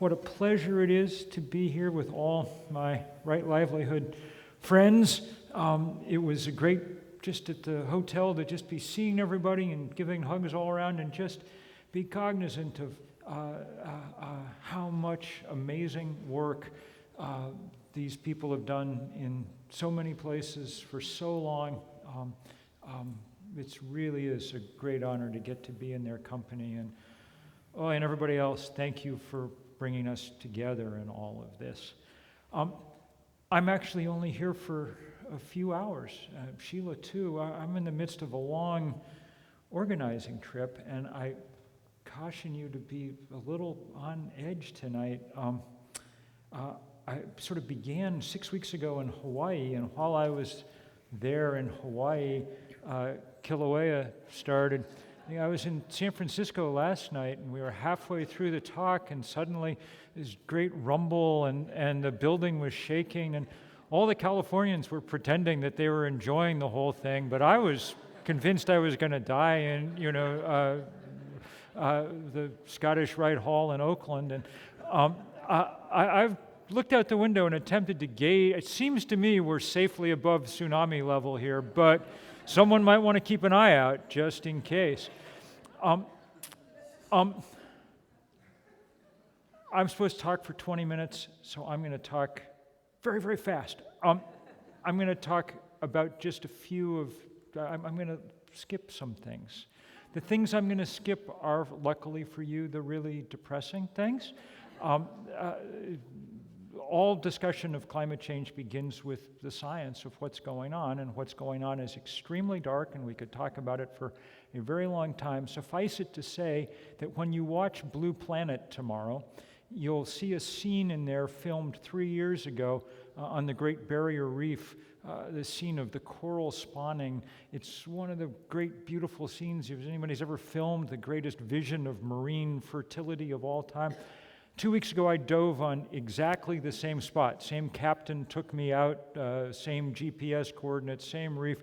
What a pleasure it is to be here with all my Right Livelihood friends. It was a great, just at the hotel, to just be seeing everybody and giving hugs all around and just be cognizant of how much amazing work these people have done in so many places for so long. It really is a great honor to get to be in their company. And everybody else, thank you for bringing us together in all of this. I'm actually only here for a few hours. Sheila, too. I'm in the midst of a long organizing trip, and I caution you to be a little on edge tonight. I sort of began 6 weeks ago in Hawaii, and while I was there in Hawaii, Kilauea started. I was in San Francisco last night, and we were halfway through the talk, and suddenly this great rumble, and the building was shaking, and all the Californians were pretending that they were enjoying the whole thing, but I was convinced I was going to die in, the Scottish Rite Hall in Oakland, and I've looked out the window and attempted to gauge. It seems to me we're safely above tsunami level here, but someone might want to keep an eye out just in case. I'm supposed to talk for 20 minutes, so I'm going to talk very, very fast. I'm going to talk about just a few of, I'm going to skip some things. The things I'm going to skip are, luckily for you, the really depressing things. All discussion of climate change begins with the science of what's going on, and what's going on is extremely dark, and we could talk about it for a very long time. Suffice it to say that when you watch Blue Planet tomorrow, you'll see a scene in there filmed 3 years ago on the Great Barrier Reef, the scene of the coral spawning. It's one of the great, beautiful scenes. If anybody's ever filmed the greatest vision of marine fertility of all time. 2 weeks ago, I dove on exactly the same spot. Same captain took me out, same GPS coordinates, same reef.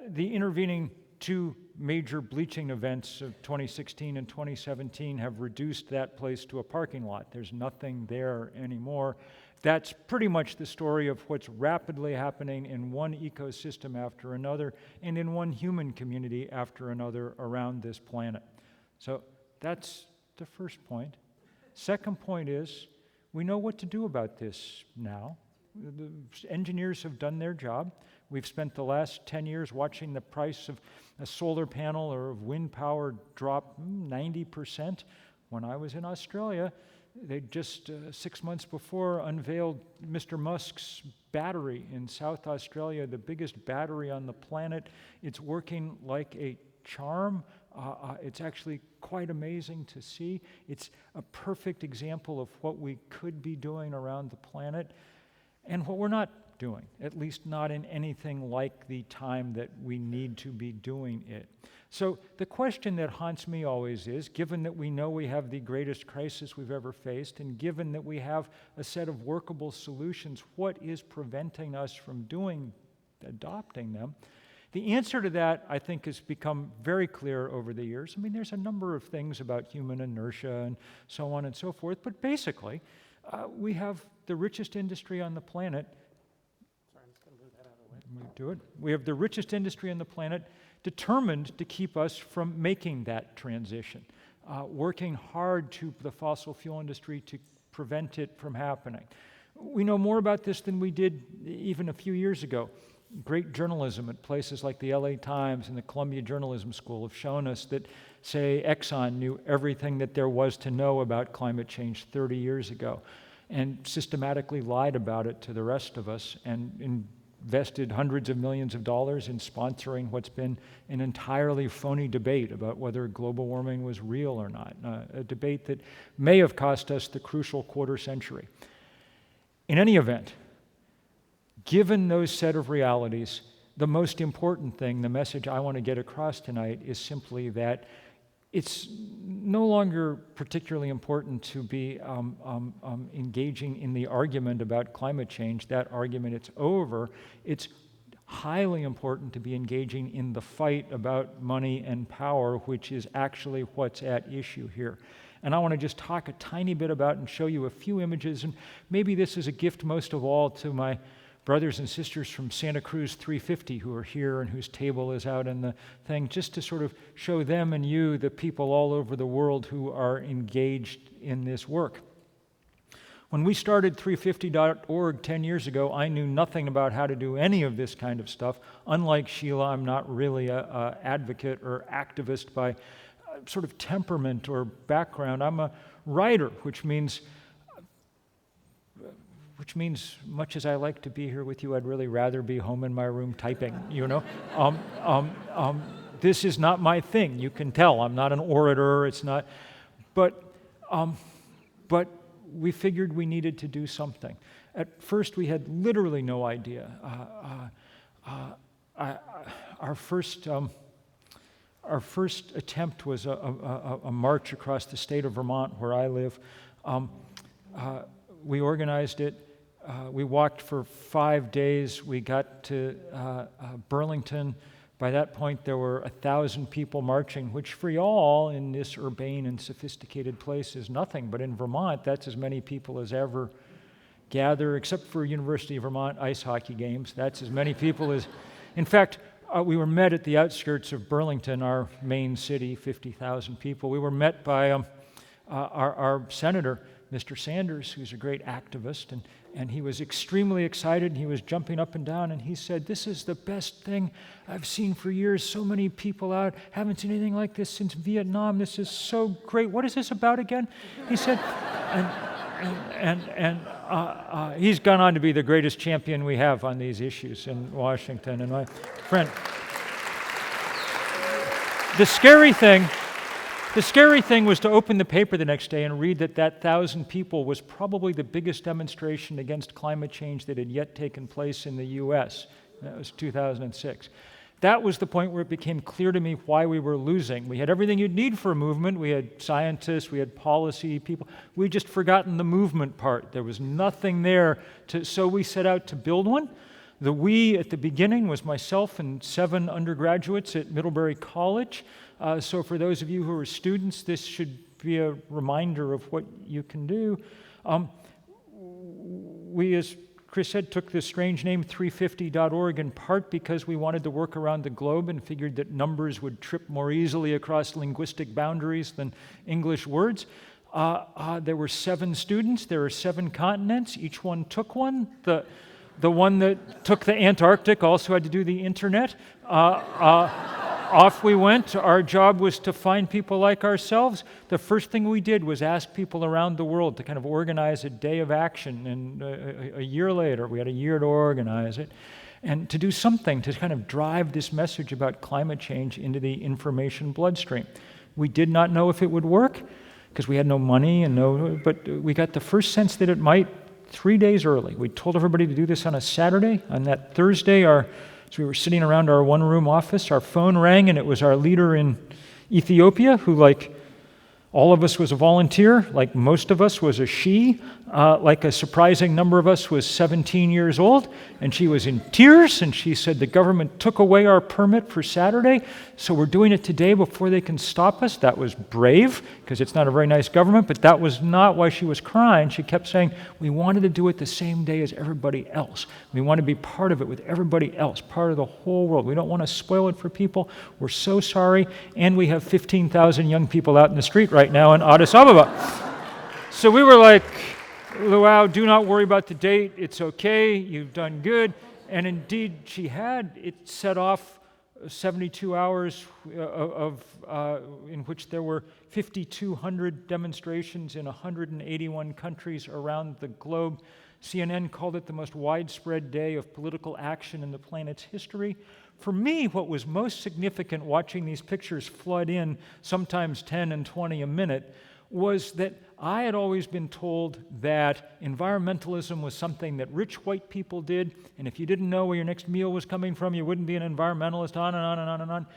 The intervening two major bleaching events of 2016 and 2017 have reduced that place to a parking lot. There's nothing there anymore. That's pretty much the story of what's rapidly happening in one ecosystem after another, and in one human community after another around this planet. So that's the first point. Second point is, we know what to do about this now. The engineers have done their job. We've spent the last 10 years watching the price of a solar panel or of wind power drop 90%. When I was in Australia, they just 6 months before unveiled Mr. Musk's battery in South Australia, the biggest battery on the planet. It's working like a charm. It's actually quite amazing to see. It's a perfect example of what we could be doing around the planet and what we're not doing, at least not in anything like the time that we need to be doing it. So the question that haunts me always is, given that we know we have the greatest crisis we've ever faced, and given that we have a set of workable solutions, what is preventing us from adopting them? The answer to that, I think, has become very clear over the years. I mean, there's a number of things about human inertia and so on and so forth, but basically, we have the richest industry on the planet. Sorry, I'm just going to move that out of the way. We have the richest industry on the planet determined to keep us from making that transition, working hard to the fossil fuel industry to prevent it from happening. We know more about this than we did even a few years ago. Great journalism at places like the LA Times and the Columbia Journalism School have shown us that, say, Exxon knew everything that there was to know about climate change 30 years ago and systematically lied about it to the rest of us and invested hundreds of millions of dollars in sponsoring what's been an entirely phony debate about whether global warming was real or not, a debate that may have cost us the crucial quarter century. In any event, given those set of realities, the most important thing, the message I want to get across tonight, is simply that it's no longer particularly important to be engaging in the argument about climate change. That argument, it's over. It's highly important to be engaging in the fight about money and power, which is actually what's at issue here. And I want to just talk a tiny bit about and show you a few images, and maybe this is a gift most of all to my brothers and sisters from Santa Cruz 350 who are here and whose table is out in the thing, just to sort of show them and you the people all over the world who are engaged in this work. When we started 350.org 10 years ago, I knew nothing about how to do any of this kind of stuff. Unlike Sheila, I'm not really an advocate or activist by sort of temperament or background. I'm a writer, which means much as I like to be here with you, I'd really rather be home in my room typing, you know? This is not my thing. You can tell I'm not an orator. It's not, but we figured we needed to do something. At first, we had literally no idea. Our first attempt was a march across the state of Vermont, where I live. We organized it. We walked for 5 days. We got to Burlington. By that point, there were 1,000 people marching, which for y'all in this urbane and sophisticated place is nothing. But in Vermont, that's as many people as ever gather, except for University of Vermont ice hockey games. That's as many people as... In fact, we were met at the outskirts of Burlington, our main city, 50,000 people. We were met by our senator, Mr. Sanders, who's a great activist, and he was extremely excited, and he was jumping up and down, and he said, "This is the best thing I've seen for years. So many people out. Haven't seen anything like this since Vietnam. This is so great. What is this about again?" He said, and he's gone on to be the greatest champion we have on these issues in Washington. And my friend, the scary thing was to open the paper the next day and read that 1,000 people was probably the biggest demonstration against climate change that had yet taken place in the U.S. That was 2006. That was the point where it became clear to me why we were losing. We had everything you'd need for a movement. We had scientists, we had policy people. We'd just forgotten the movement part. There was nothing there, so we set out to build one. The we at the beginning was myself and 7 undergraduates at Middlebury College. So for those of you who are students, this should be a reminder of what you can do. We, as Chris said, took the strange name 350.org in part because we wanted to work around the globe and figured that numbers would trip more easily across linguistic boundaries than English words. There were 7 students. There are 7 continents. Each one took one. The one that took the Antarctic also had to do the internet. Off we went. Our job was to find people like ourselves. The first thing we did was ask people around the world to kind of organize a day of action. And a year later, we had a year to organize it, and to do something to kind of drive this message about climate change into the information bloodstream. We did not know if it would work because we had no money but we got the first sense that it might 3 days early. We told everybody to do this on a Saturday. On that Thursday, so we were sitting around our one-room office, our phone rang, and it was our leader in Ethiopia, who, like all of us, was a volunteer. Like most of us, was a she. Like a surprising number of us was 17 years old, and she was in tears, and she said, "The government took away our permit for Saturday, so we're doing it today before they can stop us." That was brave, because it's not a very nice government, but that was not why she was crying. She kept saying, "We wanted to do it the same day as everybody else. We want to be part of it with everybody else, part of the whole world. We don't want to spoil it for people. We're so sorry." And we have 15,000 young people out in the street right now in Addis Ababa. So we were like, "Luau, do not worry about the date. It's okay. You've done good." And indeed, she had. It set off 72 hours in which there were 5,200 demonstrations in 181 countries around the globe. CNN called it the most widespread day of political action in the planet's history. For me, what was most significant watching these pictures flood in, sometimes 10 and 20 a minute, was that I had always been told that environmentalism was something that rich white people did, and if you didn't know where your next meal was coming from, you wouldn't be an environmentalist, on and on and on and on.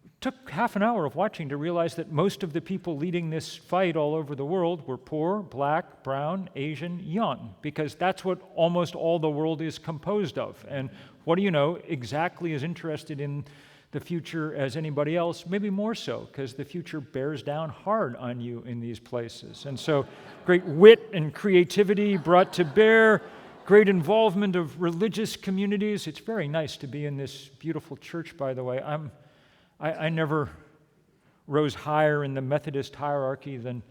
It took half an hour of watching to realize that most of the people leading this fight all over the world were poor, black, brown, Asian, young, because that's what almost all the world is composed of. And what do you know, exactly as interested in the future as anybody else, maybe more so, because the future bears down hard on you in these places. And so great wit and creativity brought to bear, great involvement of religious communities. It's very nice to be in this beautiful church, by the way. I never rose higher in the Methodist hierarchy than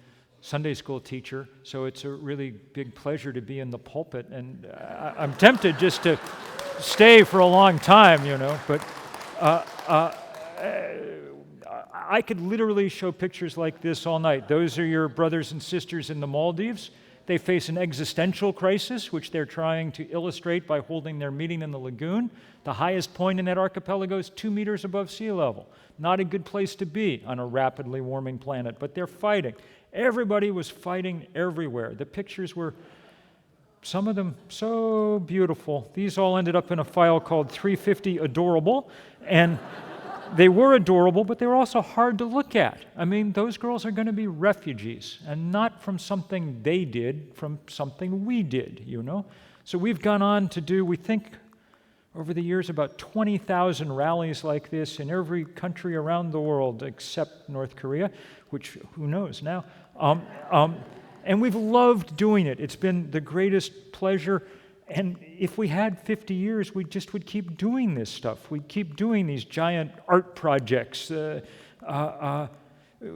Sunday school teacher, so it's a really big pleasure to be in the pulpit, and I'm tempted just to stay for a long time, but I could literally show pictures like this all night. Those are your brothers and sisters in the Maldives. They face an existential crisis, which they're trying to illustrate by holding their meeting in the lagoon. The highest point in that archipelago is 2 meters above sea level. Not a good place to be on a rapidly warming planet, but they're fighting. Everybody was fighting everywhere. The pictures were, some of them, so beautiful. These all ended up in a file called 350 Adorable, and they were adorable, but they were also hard to look at. I mean, those girls are going to be refugees, and not from something they did, from something we did, So we've gone on to do, we think, over the years, about 20,000 rallies like this in every country around the world except North Korea, which, who knows now. And we've loved doing it. It's been the greatest pleasure. And if we had 50 years, we just would keep doing this stuff. We'd keep doing these giant art projects.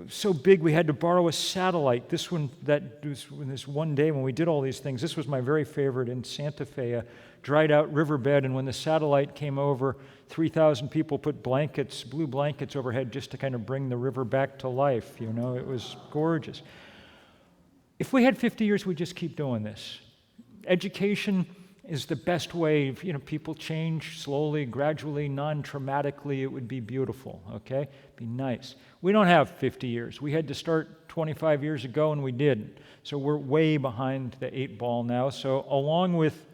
So big we had to borrow a satellite. This one day when we did all these things, this was my very favorite in Santa Fe, a dried out riverbed, and when the satellite came over, 3,000 people put blue blankets overhead just to kind of bring the river back to life. It was gorgeous. If we had 50 years, we'd just keep doing this. Education is the best way. People change slowly, gradually, non-traumatically. It would be beautiful, okay? Be nice. We don't have 50 years. We had to start 25 years ago, and we didn't. So we're way behind the 8 ball now. So along with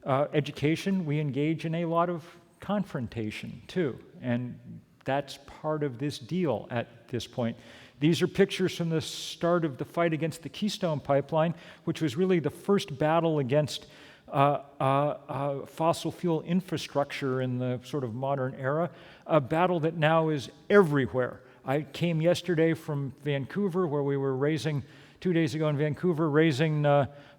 education, we engage in a lot of confrontation, too. And that's part of this deal at this point. These are pictures from the start of the fight against the Keystone Pipeline, which was really the first battle against fossil fuel infrastructure in the sort of modern era, a battle that now is everywhere. I came yesterday from Vancouver, where we were 2 days ago in Vancouver, raising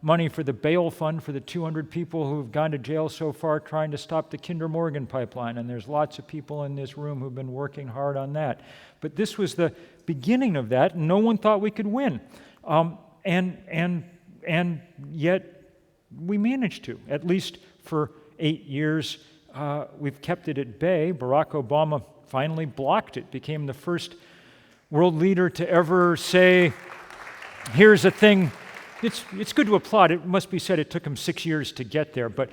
money for the bail fund for the 200 people who've gone to jail so far trying to stop the Kinder Morgan pipeline. And there's lots of people in this room who've been working hard on that. But this was the beginning of that, and no one thought we could win. And yet we managed to, at least for 8 years. We've kept it at bay. Barack Obama finally blocked it, became the first world leader to ever say, here's a thing. It's good to applaud. It must be said it took him 6 years to get there. But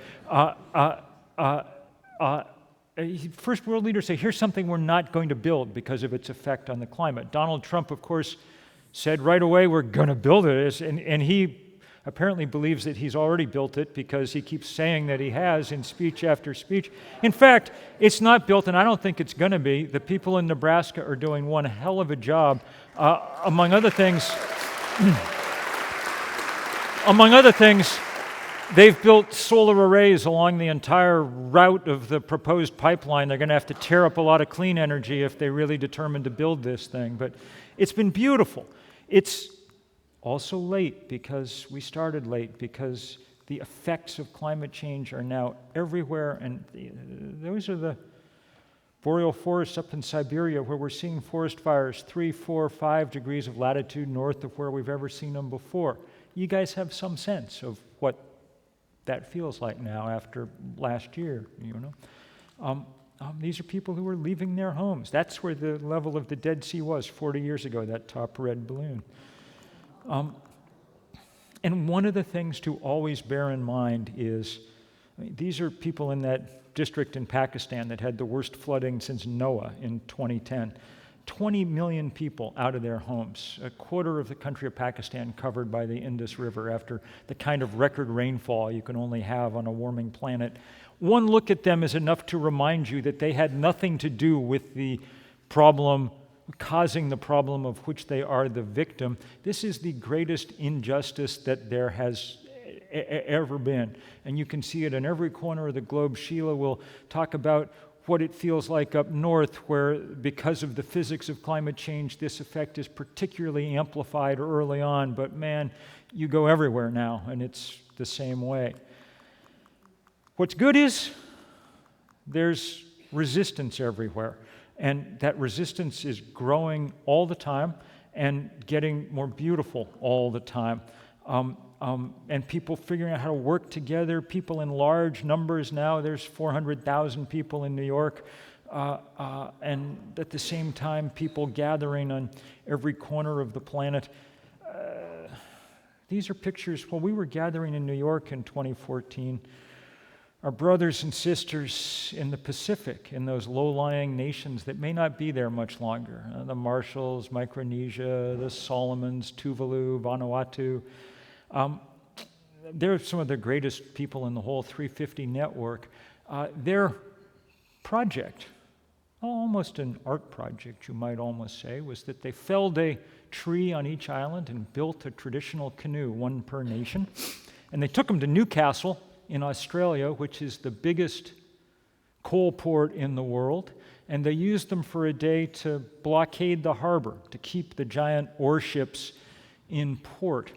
first world leader say, here's something we're not going to build because of its effect on the climate. Donald Trump, of course, said right away, we're going to build it. And he apparently believes that he's already built it because he keeps saying that he has in speech after speech. In fact, it's not built, and I don't think it's going to be. The people in Nebraska are doing one hell of a job. Among other things, they've built solar arrays along the entire route of the proposed pipeline. They're going to have to tear up a lot of clean energy if they really determine to build this thing. But it's been beautiful. It's also late because we started late, because the effects of climate change are now everywhere. And those are the boreal forests up in Siberia where we're seeing forest fires 3, 4, 5 degrees of latitude north of where we've ever seen them before. You guys have some sense of what that feels like now after last year, These are people who are leaving their homes. That's where the level of the Dead Sea was 40 years ago, that top red balloon. And one of the things to always bear in mind is, these are people in that district in Pakistan that had the worst flooding since Noah in 2010. 20 million people out of their homes, a quarter of the country of Pakistan covered by the Indus River after the kind of record rainfall you can only have on a warming planet. One look at them is enough to remind you that they had nothing to do with the problem, causing the problem of which they are the victim. This is the greatest injustice that there has ever been. And you can see it in every corner of the globe. Sheila will talk about what it feels like up north, where because of the physics of climate change, this effect is particularly amplified early on. But man, you go everywhere now, and it's the same way. What's good is there's resistance everywhere, and that resistance is growing all the time and getting more beautiful all the time. And people figuring out how to work together, people in large numbers now. There's 400,000 people in New York, and at the same time, people gathering on every corner of the planet. These are pictures. While we were gathering in New York in 2014, our brothers and sisters in the Pacific, in those low-lying nations that may not be there much longer, the Marshalls, Micronesia, the Solomons, Tuvalu, Vanuatu, they're some of the greatest people in the whole 350 network. Their project, almost an art project, you might almost say, was that they felled a tree on each island and built a traditional canoe, one per nation. And they took them to Newcastle in Australia, which is the biggest coal port in the world, and they used them for a day to blockade the harbor, to keep the giant ore ships in port.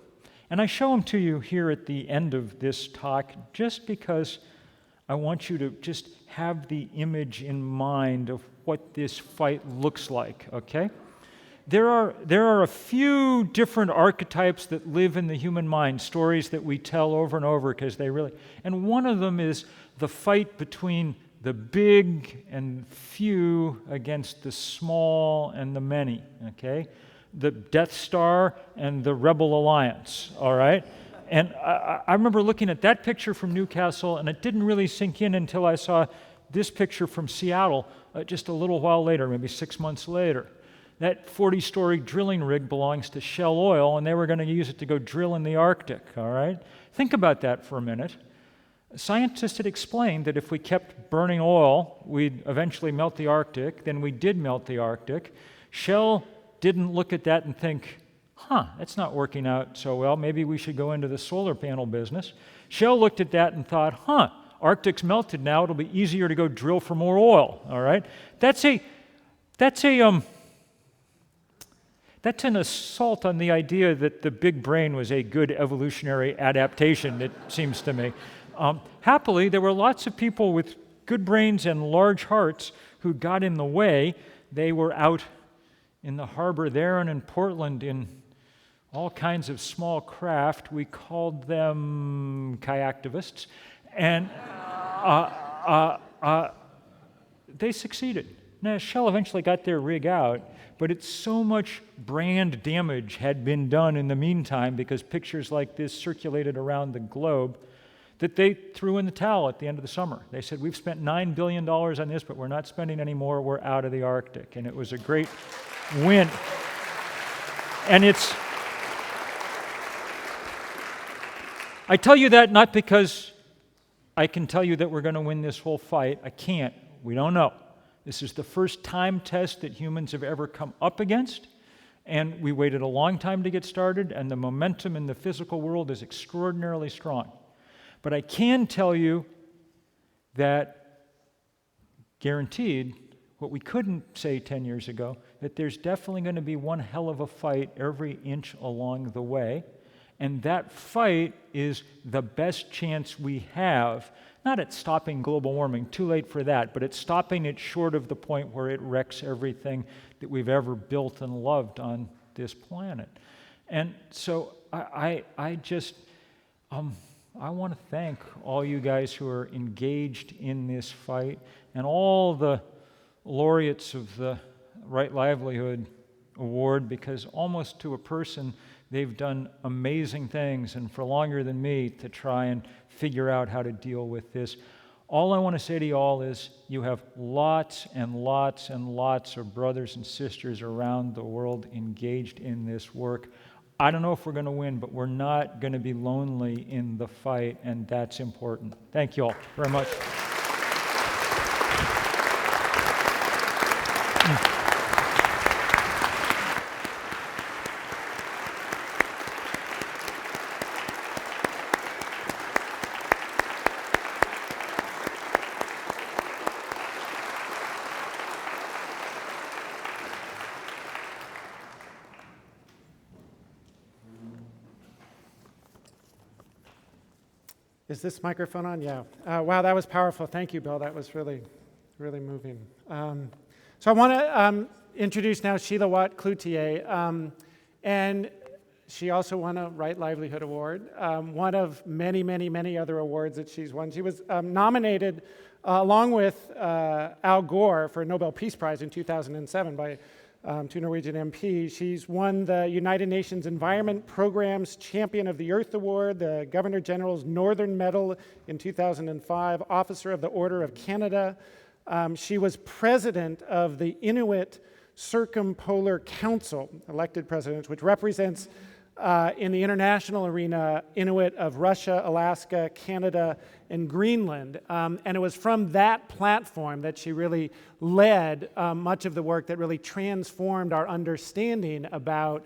And I show them to you here at the end of this talk just because I want you to just have the image in mind of what this fight looks like, okay? There are a few different archetypes that live in the human mind, stories that we tell over and over because they really... And one of them is the fight between the big and few against the small and the many, okay? The Death Star and the Rebel Alliance, all right? And I remember looking at that picture from Newcastle, and it didn't really sink in until I saw this picture from Seattle just a little while later, maybe 6 months later. That 40-story drilling rig belongs to Shell Oil, and they were going to use it to go drill in the Arctic, all right? Think about that for a minute. Scientists had explained that if we kept burning oil, we'd eventually melt the Arctic. Then we did melt the Arctic. Shell didn't look at that and think, that's not working out so well. Maybe we should go into the solar panel business. Shell looked at that and thought, Arctic's melted now. It'll be easier to go drill for more oil, all right? That's an assault on the idea that the big brain was a good evolutionary adaptation, it seems to me. Happily, there were lots of people with good brains and large hearts who got in the way. They were out in the harbor there and in Portland in all kinds of small craft. We called them kayaktivists. And they succeeded. Now, Shell eventually got their rig out, but it's so much brand damage had been done in the meantime because pictures like this circulated around the globe that they threw in the towel at the end of the summer. They said, we've spent $9 billion on this, but we're not spending any more. We're out of the Arctic. And it was a great win. And I tell you that not because I can tell you that we're going to win this whole fight. I can't. We don't know. This is the first time test that humans have ever come up against, and we waited a long time to get started, and the momentum in the physical world is extraordinarily strong. But I can tell you that, guaranteed, what we couldn't say 10 years ago, that there's definitely going to be one hell of a fight every inch along the way, and that fight is the best chance we have, not at stopping global warming, too late for that, but at stopping it short of the point where it wrecks everything that we've ever built and loved on this planet. And so I want to thank all you guys who are engaged in this fight and all the laureates of the Right Livelihood Award, because almost to a person, they've done amazing things, and for longer than me, to try and figure out how to deal with this. All I want to say to you all is you have lots and lots and lots of brothers and sisters around the world engaged in this work. I don't know if we're going to win, but we're not going to be lonely in the fight, and that's important. Thank you all very much. Is this microphone on? Yeah. Wow, that was powerful. Thank you, Bill. That was really, really moving. So I want to introduce now Sheila Watt-Cloutier. And she also won a Right Livelihood Award, one of many, many, many other awards that she's won. She was nominated along with Al Gore for a Nobel Peace Prize in 2007 by two Norwegian MPs. She's won the United Nations Environment Programme's Champion of the Earth Award, the Governor General's Northern Medal in 2005, Officer of the Order of Canada. She was president of the Inuit Circumpolar Council, elected president, which represents in the international arena Inuit of Russia, Alaska, Canada, and Greenland. And it was from that platform that she really led much of the work that really transformed our understanding about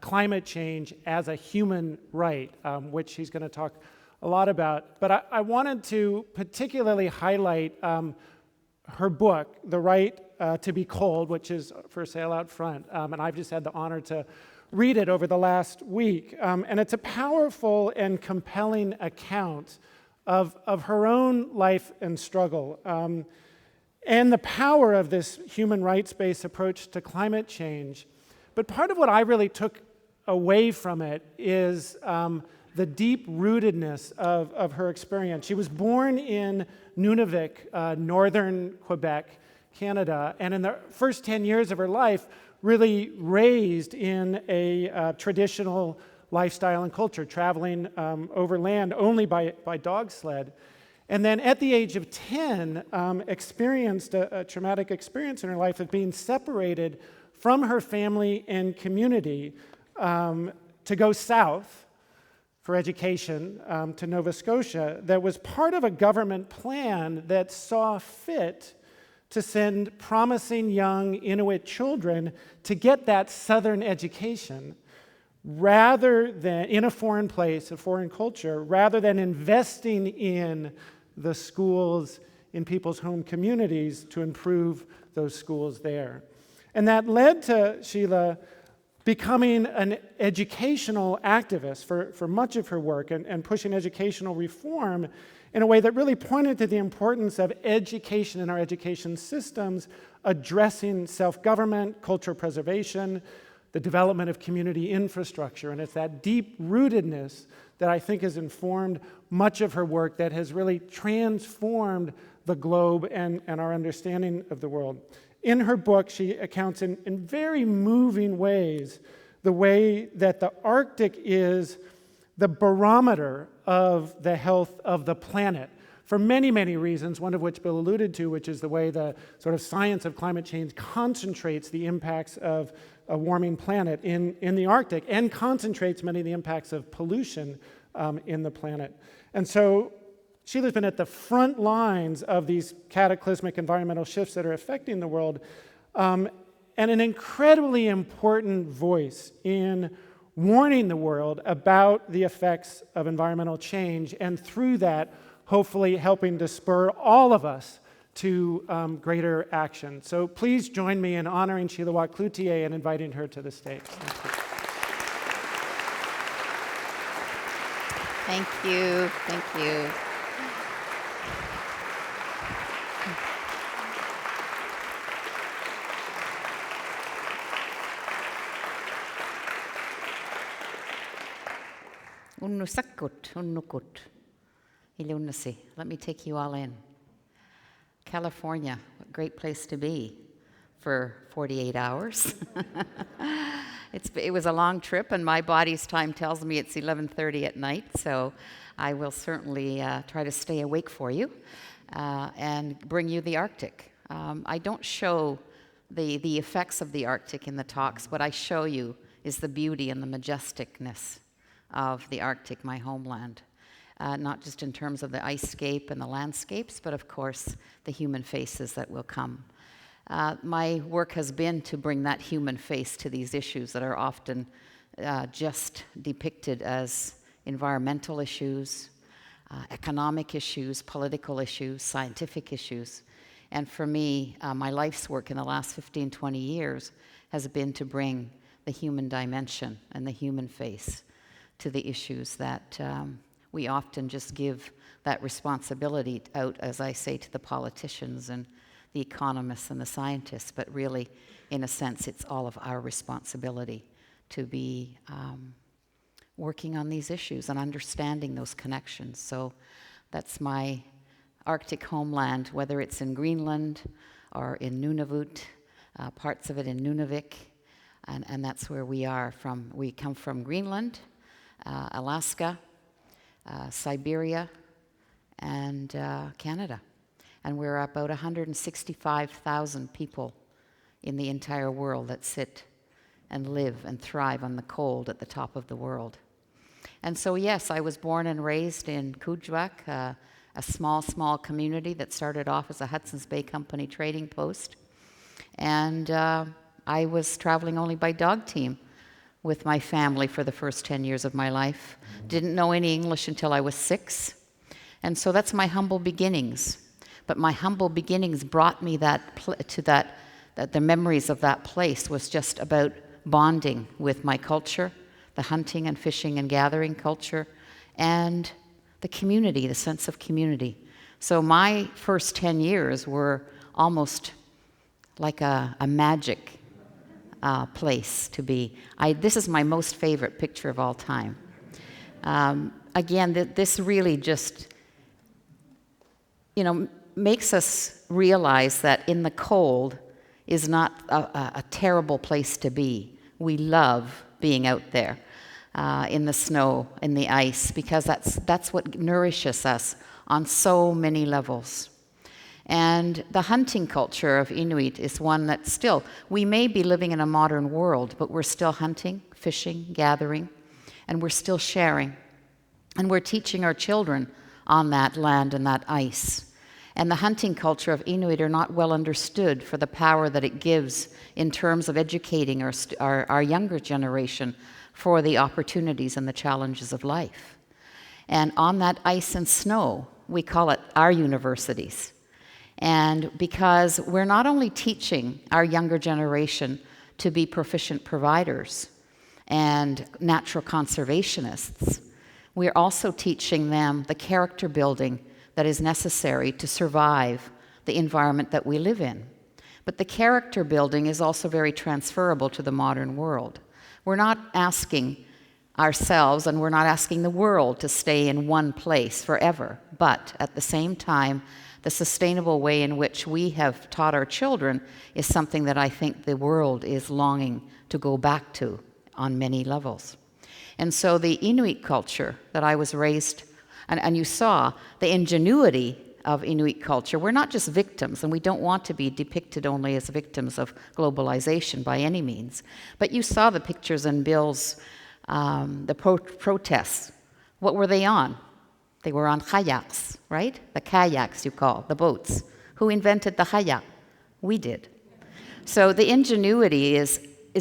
climate change as a human right, which she's going to talk a lot about. But I wanted to particularly highlight her book, The Right to Be Cold, which is for sale out front. And I've just had the honor to read it over the last week. And it's a powerful and compelling account of her own life and struggle, and the power of this human rights-based approach to climate change. But part of what I really took away from it is the deep rootedness of her experience. She was born in Nunavik, northern Quebec, Canada, and in the first 10 years of her life, really raised in a traditional lifestyle and culture, traveling over land only by dog sled. And then at the age of 10, experienced a traumatic experience in her life of being separated from her family and community to go south for education to Nova Scotia that was part of a government plan that saw fit to send promising young Inuit children to get that southern education rather than in a foreign place, a foreign culture, rather than investing in the schools in people's home communities to improve those schools there. And that led to Sheila becoming an educational activist for much of her work and pushing educational reform in a way that really pointed to the importance of education in our education systems, addressing self-government, cultural preservation, the development of community infrastructure. And it's that deep rootedness that I think has informed much of her work that has really transformed the globe and our understanding of the world. In her book, she accounts in very moving ways the way that the Arctic is the barometer of the health of the planet for many, many reasons, one of which Bill alluded to, which is the way the sort of science of climate change concentrates the impacts of a warming planet in the Arctic and concentrates many of the impacts of pollution in the planet. And so Sheila's been at the front lines of these cataclysmic environmental shifts that are affecting the world, and an incredibly important voice in warning the world about the effects of environmental change, and through that, hopefully helping to spur all of us to greater action. So please join me in honoring Sheila Watt-Cloutier and inviting her to the stage. Thank you. Thank you. Unnusakut, unnukut. Ilunasi. Let me take you all in. California, a great place to be for 48 hours. It was a long trip, and my body's time tells me it's 11:30 at night, so I will certainly try to stay awake for you and bring you the Arctic. I don't show the effects of the Arctic in the talks. What I show you is the beauty and the majesticness of the Arctic, my homeland. Not just in terms of the icescape and the landscapes, but of course the human faces that will come. My work has been to bring that human face to these issues that are often just depicted as environmental issues, economic issues, political issues, scientific issues. And for me, my life's work in the last 15, 20 years has been to bring the human dimension and the human face to the issues that We often just give that responsibility out, as I say, to the politicians and the economists and the scientists, but really, in a sense, it's all of our responsibility to be working on these issues and understanding those connections. So that's my Arctic homeland, whether it's in Greenland or in Nunavut, parts of it in Nunavik, and that's where we are from. We come from Greenland, Alaska, Siberia, and Canada. And we're about 165,000 people in the entire world that sit and live and thrive on the cold at the top of the world. And so, yes, I was born and raised in Kujwak, a small community that started off as a Hudson's Bay Company trading post. And I was traveling only by dog team with my family for the first 10 years of my life. Didn't know any English until I was 6. And so that's my humble beginnings. But my humble beginnings brought me that the memories of that place was just about bonding with my culture, the hunting and fishing and gathering culture, and the community, the sense of community. So my first 10 years were almost like a magic place to be. This is my most favorite picture of all time. Again, this really just, makes us realize that in the cold is not a terrible place to be. We love being out there in the snow, in the ice, because that's what nourishes us on so many levels. And the hunting culture of Inuit is one that still, we may be living in a modern world, but we're still hunting, fishing, gathering, and we're still sharing. And we're teaching our children on that land and that ice. And the hunting culture of Inuit are not well understood for the power that it gives in terms of educating our younger generation for the opportunities and the challenges of life. And on that ice and snow, we call it our universities. And because we're not only teaching our younger generation to be proficient providers and natural conservationists, we're also teaching them the character building that is necessary to survive the environment that we live in. But the character building is also very transferable to the modern world. We're not asking ourselves and we're not asking the world to stay in one place forever, but at the same time, the sustainable way in which we have taught our children is something that I think the world is longing to go back to on many levels. And so the Inuit culture that I was raised, and you saw the ingenuity of Inuit culture. We're not just victims, and we don't want to be depicted only as victims of globalization by any means. But you saw the pictures in Bill's, the protests. What were they on? They were on kayaks, right? The kayaks you call, the boats. Who invented the kayak? We did. So the ingenuity is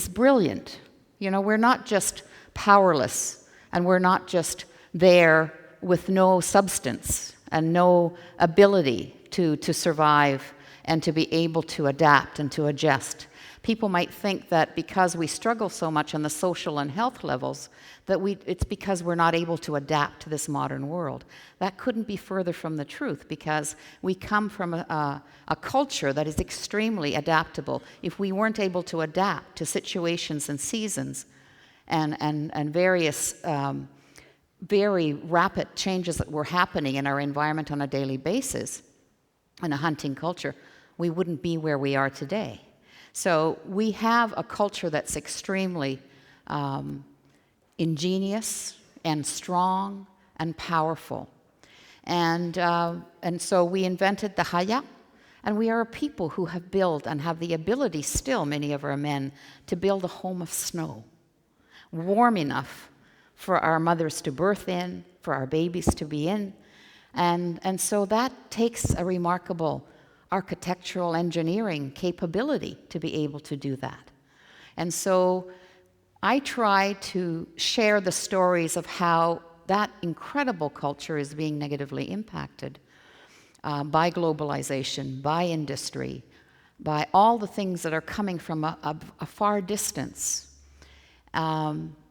brilliant. We're not just powerless, and we're not just there with no substance and no ability to survive and to be able to adapt and to adjust. People might think that because we struggle so much on the social and health levels, that it's because we're not able to adapt to this modern world. That couldn't be further from the truth, because we come from a culture that is extremely adaptable. If we weren't able to adapt to situations and seasons and various very rapid changes that were happening in our environment on a daily basis in a hunting culture, we wouldn't be where we are today. So we have a culture that's extremely ingenious and strong and powerful. And so we invented the haya, and we are a people who have built and have the ability still, many of our men, to build a home of snow, warm enough for our mothers to birth in, for our babies to be in. And so that takes a remarkable architectural engineering capability to be able to do that. And so I try to share the stories of how that incredible culture is being negatively impacted by globalization, by industry, by all the things that are coming from a far distance.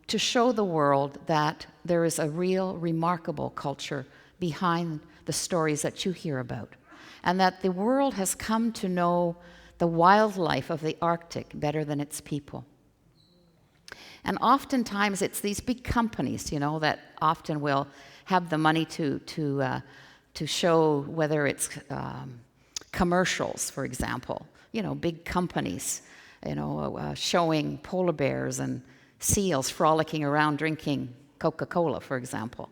to show the world that there is a real, remarkable culture behind the stories that you hear about, and that the world has come to know the wildlife of the Arctic better than its people. And oftentimes it's these big companies, that often will have the money to show, whether it's commercials, for example, big companies, showing polar bears and seals frolicking around drinking Coca-Cola, for example.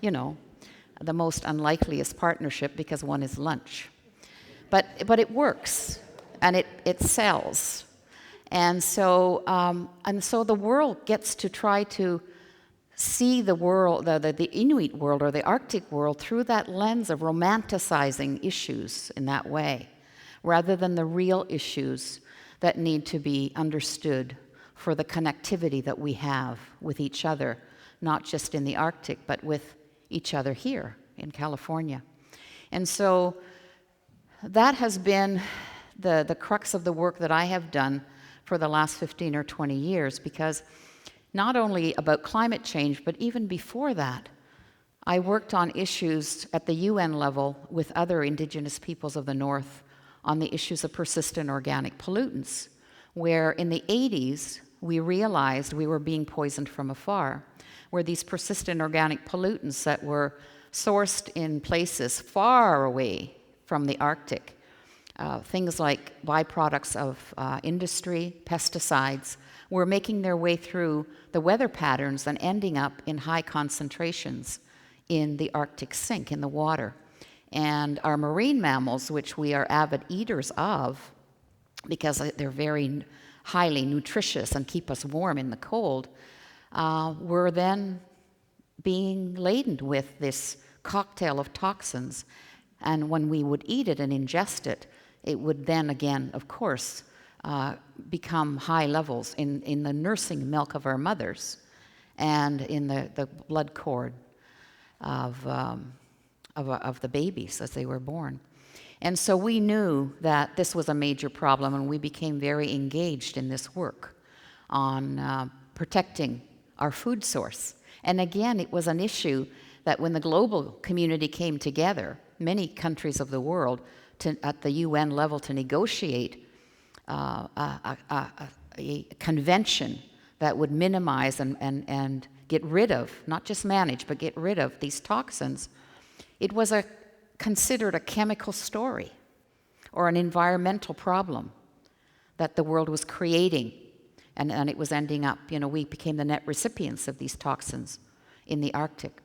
The most unlikeliest partnership because one is lunch. But it works, and it sells. And so the world gets to try to see the world, the Inuit world or the Arctic world, through that lens of romanticizing issues in that way, rather than the real issues that need to be understood for the connectivity that we have with each other, not just in the Arctic, but with each other here in California. And so that has been the crux of the work that I have done for the last 15 or 20 years, because not only about climate change, but even before that, I worked on issues at the UN level with other Indigenous peoples of the North on the issues of persistent organic pollutants, where in the 80s, we realized we were being poisoned from afar, where these persistent organic pollutants that were sourced in places far away from the Arctic, things like byproducts of industry, pesticides, were making their way through the weather patterns and ending up in high concentrations in the Arctic sink, in the water. And our marine mammals, which we are avid eaters of, because they're very highly nutritious and keep us warm in the cold, were then being laden with this cocktail of toxins. And when we would eat it and ingest it, it would then again, of course, become high levels in the nursing milk of our mothers and in the blood cord of the babies as they were born. And so we knew that this was a major problem, and we became very engaged in this work on protecting our food source. And again, it was an issue that when the global community came together, many countries of the world, at the UN level to negotiate a convention that would minimize and get rid of, not just manage, but get rid of these toxins, it was considered a chemical story or an environmental problem that the world was creating, and it was ending up, we became the net recipients of these toxins in the Arctic.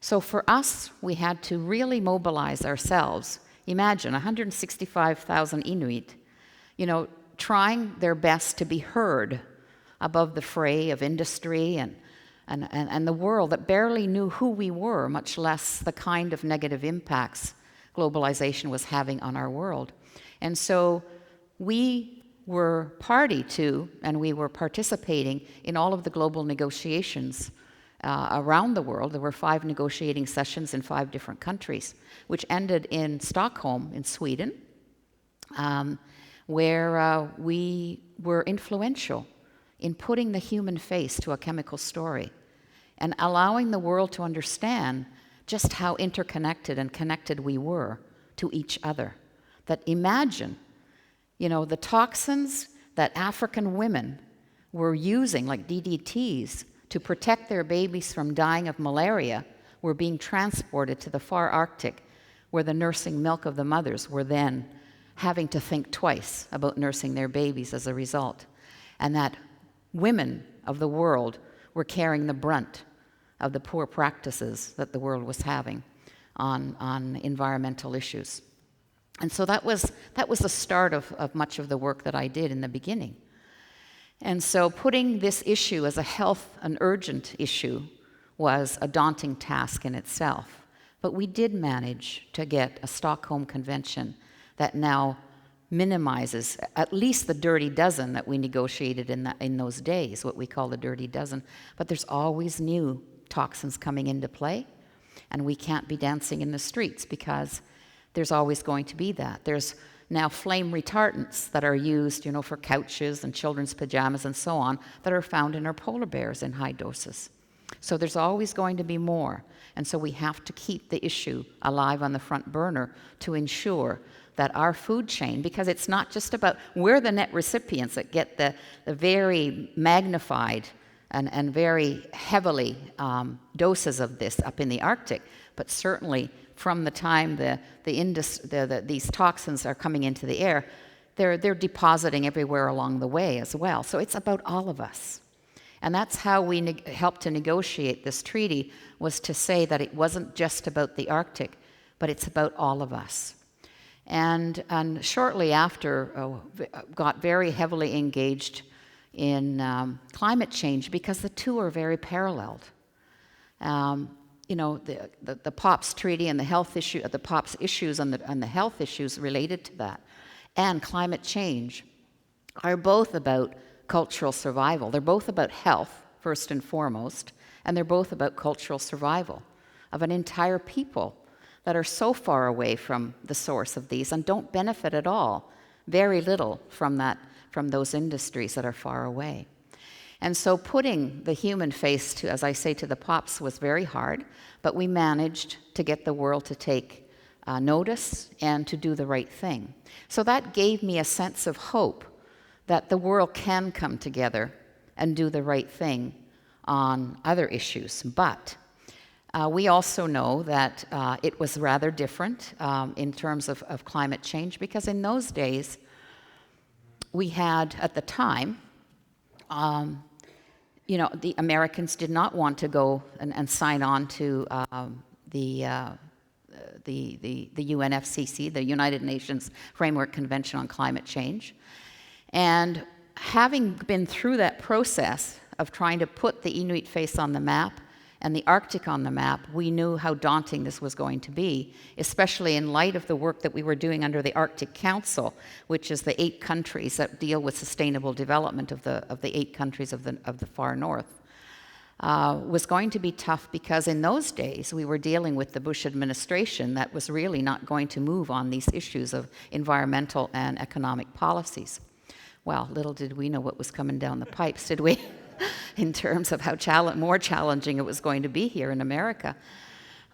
So for us, we had to really mobilize ourselves. Imagine 165,000 Inuit, trying their best to be heard above the fray of industry and the world that barely knew who we were, much less the kind of negative impacts globalization was having on our world. And so we were party to, and we were participating in all of the global negotiations around the world. There were 5 negotiating sessions in 5 different countries, which ended in Stockholm in Sweden, where we were influential in putting the human face to a chemical story and allowing the world to understand just how interconnected and connected we were to each other. That imagine, the toxins that African women were using, like DDTs, to protect their babies from dying of malaria, were being transported to the far Arctic, where the nursing milk of the mothers were then having to think twice about nursing their babies as a result. And that women of the world were carrying the brunt of the poor practices that the world was having on environmental issues. And so that was the start of much of the work that I did in the beginning. And so putting this issue as an urgent issue was a daunting task in itself. But we did manage to get a Stockholm Convention that now minimizes at least the dirty dozen that we negotiated in those days, what we call the dirty dozen. But there's always new toxins coming into play, and we can't be dancing in the streets because there's always going to be that. There's now flame retardants that are used, for couches and children's pajamas and so on, that are found in our polar bears in high doses. So there's always going to be more. And so we have to keep the issue alive on the front burner to ensure that our food chain, because it's not just about, we're the net recipients that get the very magnified and very heavily doses of this up in the Arctic, but certainly from the time these toxins are coming into the air, they're depositing everywhere along the way as well. So it's about all of us. And that's how we helped to negotiate this treaty, was to say that it wasn't just about the Arctic, but it's about all of us. And shortly after, got very heavily engaged in climate change, because the two are very paralleled. The POPs treaty and the health issue, the POPs issues and the health issues related to that, and climate change are both about cultural survival. They're both about health, first and foremost, and they're both about cultural survival of an entire people that are so far away from the source of these and don't benefit at all, very little from those industries that are far away. And so putting the human face to, as I say, to the POPs was very hard, but we managed to get the world to take notice and to do the right thing. So that gave me a sense of hope that the world can come together and do the right thing on other issues. But we also know that it was rather different in terms of climate change, because in those days, we had, at the time, the Americans did not want to go and sign on to the UNFCCC, the United Nations Framework Convention on Climate Change. And having been through that process of trying to put the Inuit face on the map and the Arctic on the map, we knew how daunting this was going to be, especially in light of the work that we were doing under the Arctic Council, which is the 8 countries that deal with sustainable development of the 8 countries of the far north. Was going to be tough, because in those days we were dealing with the Bush administration that was really not going to move on these issues of environmental and economic policies. Well, little did we know what was coming down the pipes, did we? In terms of how more challenging it was going to be here in America.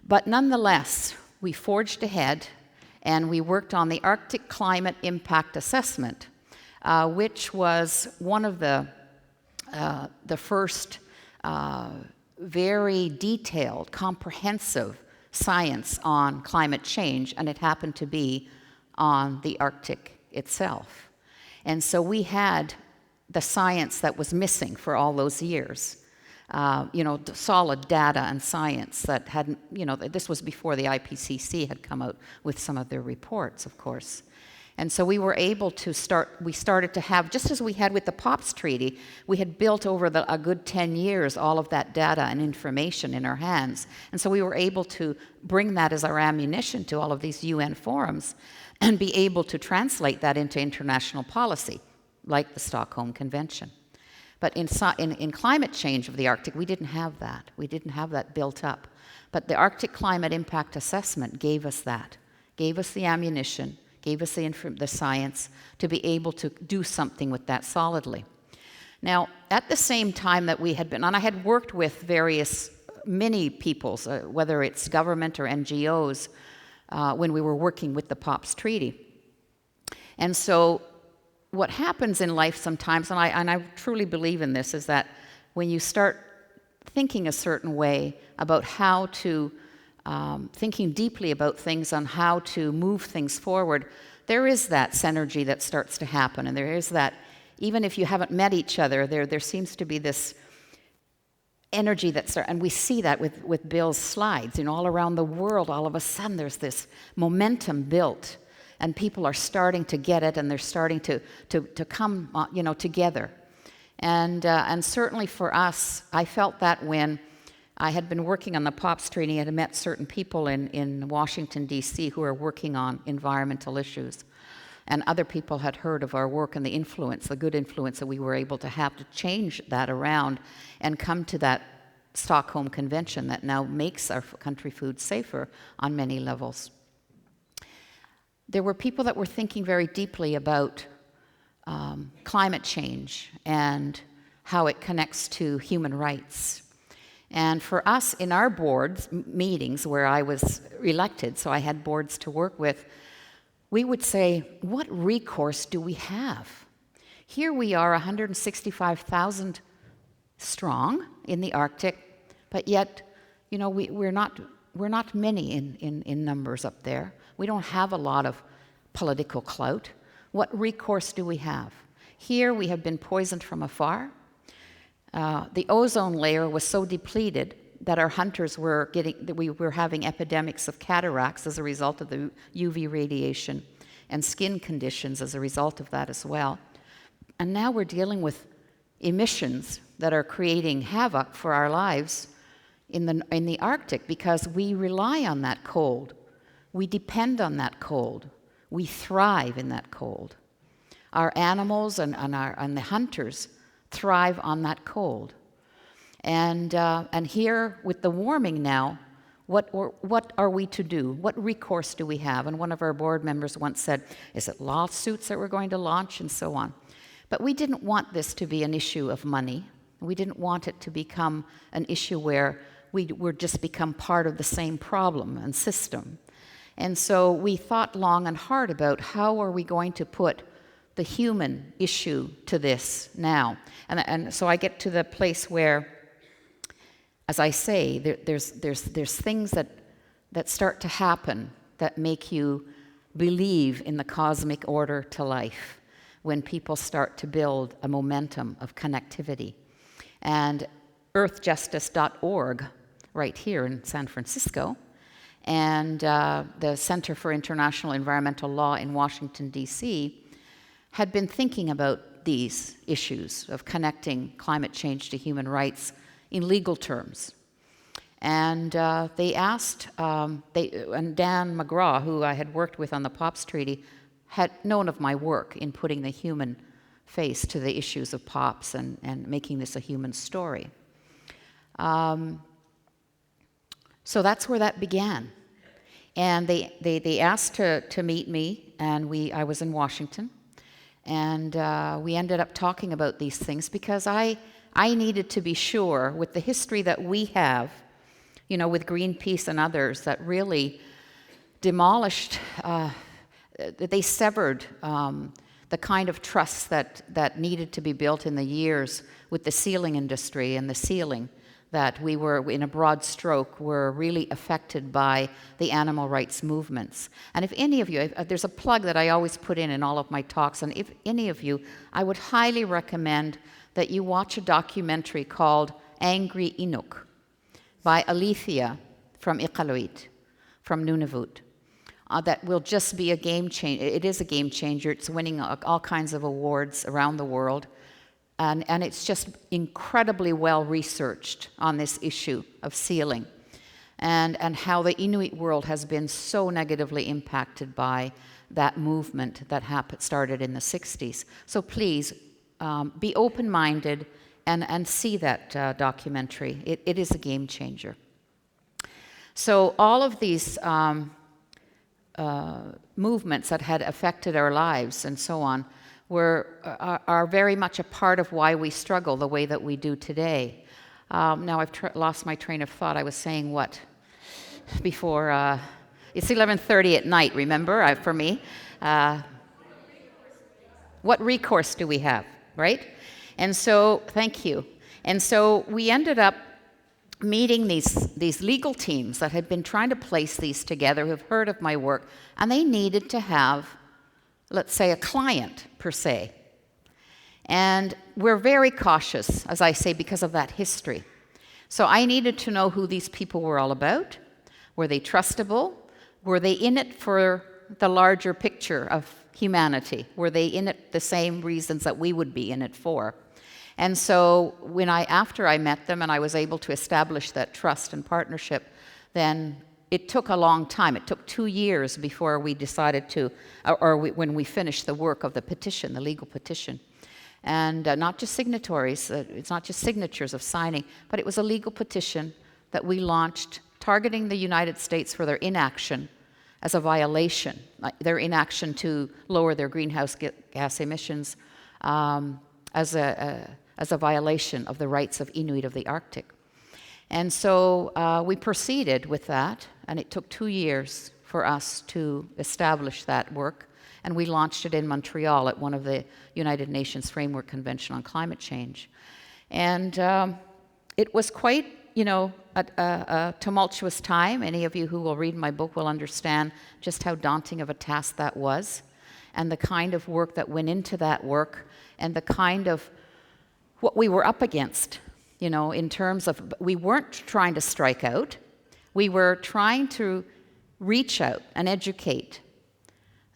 But nonetheless, we forged ahead and we worked on the Arctic Climate Impact Assessment, which was one of the first very detailed, comprehensive science on climate change, and it happened to be on the Arctic itself. And so we had the science that was missing for all those years, solid data and science that hadn't, this was before the IPCC had come out with some of their reports, of course. And so we were able to started to have, just as we had with the POPs Treaty, we had built over a good 10 years all of that data and information in our hands. And so we were able to bring that as our ammunition to all of these UN forums and be able to translate that into international policy, like the Stockholm Convention. But in climate change of the Arctic, we didn't have that. We didn't have that built up. But the Arctic Climate Impact Assessment gave us that, gave us the ammunition, gave us the science to be able to do something with that solidly. Now, at the same time that we had been, and I had worked with many peoples, whether it's government or NGOs, when we were working with the POPs Treaty. And so what happens in life sometimes, and I truly believe in this, is that when you start thinking a certain way about how to, thinking deeply about things on how to move things forward, there is that synergy that starts to happen. And there is that, even if you haven't met each other, there seems to be this energy that starts, and we see that with Bill's slides. All around the world, all of a sudden there's this momentum built. And people are starting to get it, and they're starting to come, together. And certainly for us, I felt that when I had been working on the POPs Treaty, I had met certain people in Washington, D.C. who are working on environmental issues. And other people had heard of our work and the influence, the good influence that we were able to have to change that around and come to that Stockholm Convention that now makes our country food safer on many levels. there were people that were thinking very deeply about climate change and how it connects to human rights. And for us in our boards meetings where I was elected, so I had boards to work with, we would say, what recourse do we have? Here we are 165,000 strong in the Arctic, but yet, you know, we're not many in numbers up there. We don't have a lot of political clout. What recourse do we have? Here we have been poisoned from afar. The ozone layer was so depleted that our hunters we were having epidemics of cataracts as a result of the UV radiation and skin conditions as a result of that as well. And now we're dealing with emissions that are creating havoc for our lives in the Arctic because we rely on that cold. We depend on that cold. We thrive in that cold. Our animals and the hunters thrive on that cold. And here with the warming now, what are we to do? What recourse do we have? And one of our board members once said, is it lawsuits that we're going to launch and so on? But we didn't want this to be an issue of money. We didn't want it to become an issue where we're just become part of the same problem and system. And so we thought long and hard about how are we going to put the human issue to this now. And so I get to the place where, as I say, there's things that start to happen that make you believe in the cosmic order to life when people start to build a momentum of connectivity. And earthjustice.org, right here in San Francisco, and the Center for International Environmental Law in Washington, D.C., had been thinking about these issues of connecting climate change to human rights in legal terms. And they asked, and Dan McGraw, who I had worked with on the POPs Treaty, had known of my work in putting the human face to the issues of POPs and making this a human story. So that's where that began. And they asked to meet me, and I was in Washington. And we ended up talking about these things because I needed to be sure, with the history that we have, you know, with Greenpeace and others, that really demolished, they severed the kind of trust that needed to be built in the years with the sealing industry and the sealing, that we were, in a broad stroke, were really affected by the animal rights movements. And if any of you, there's a plug that I always put in all of my talks, and if any of you, I would highly recommend that you watch a documentary called Angry Inuk by Alethea from Iqaluit, from Nunavut. That will just be a game changer. It is a game changer. It's winning all kinds of awards around the world. And it's just incredibly well researched on this issue of sealing and how the Inuit world has been so negatively impacted by that movement that started in the 60s. So please be open-minded and see that documentary. It is a game changer. So all of these movements that had affected our lives and so on are very much a part of why we struggle the way that we do today. Now I've lost my train of thought. I was saying what before? It's 11:30 at night, remember, for me. What recourse do we have, right? And so, thank you. And so we ended up meeting these legal teams that had been trying to place these together, who've heard of my work, and they needed to have, let's say, a client, per se. And we're very cautious, as I say, because of that history. So I needed to know who these people were all about. Were they trustable? Were they in it for the larger picture of humanity? Were they in it the same reasons that we would be in it for? And so after I met them and I was able to establish that trust and partnership, then it took a long time. It took 2 years before we decided to, when we finished the work of the petition, the legal petition. And not just signatories, it's not just signatures of signing, but it was a legal petition that we launched targeting the United States for their inaction as a violation, their inaction to lower their greenhouse gas emissions as a violation of the rights of Inuit of the Arctic. And so we proceeded with that, and it took 2 years for us to establish that work, and we launched it in Montreal at one of the United Nations Framework Convention on Climate Change. And it was quite, a tumultuous time. Any of you who will read my book will understand just how daunting of a task that was, and the kind of work that went into that work, and the kind of what we were up against, in terms of, we weren't trying to strike out. We were trying to reach out and educate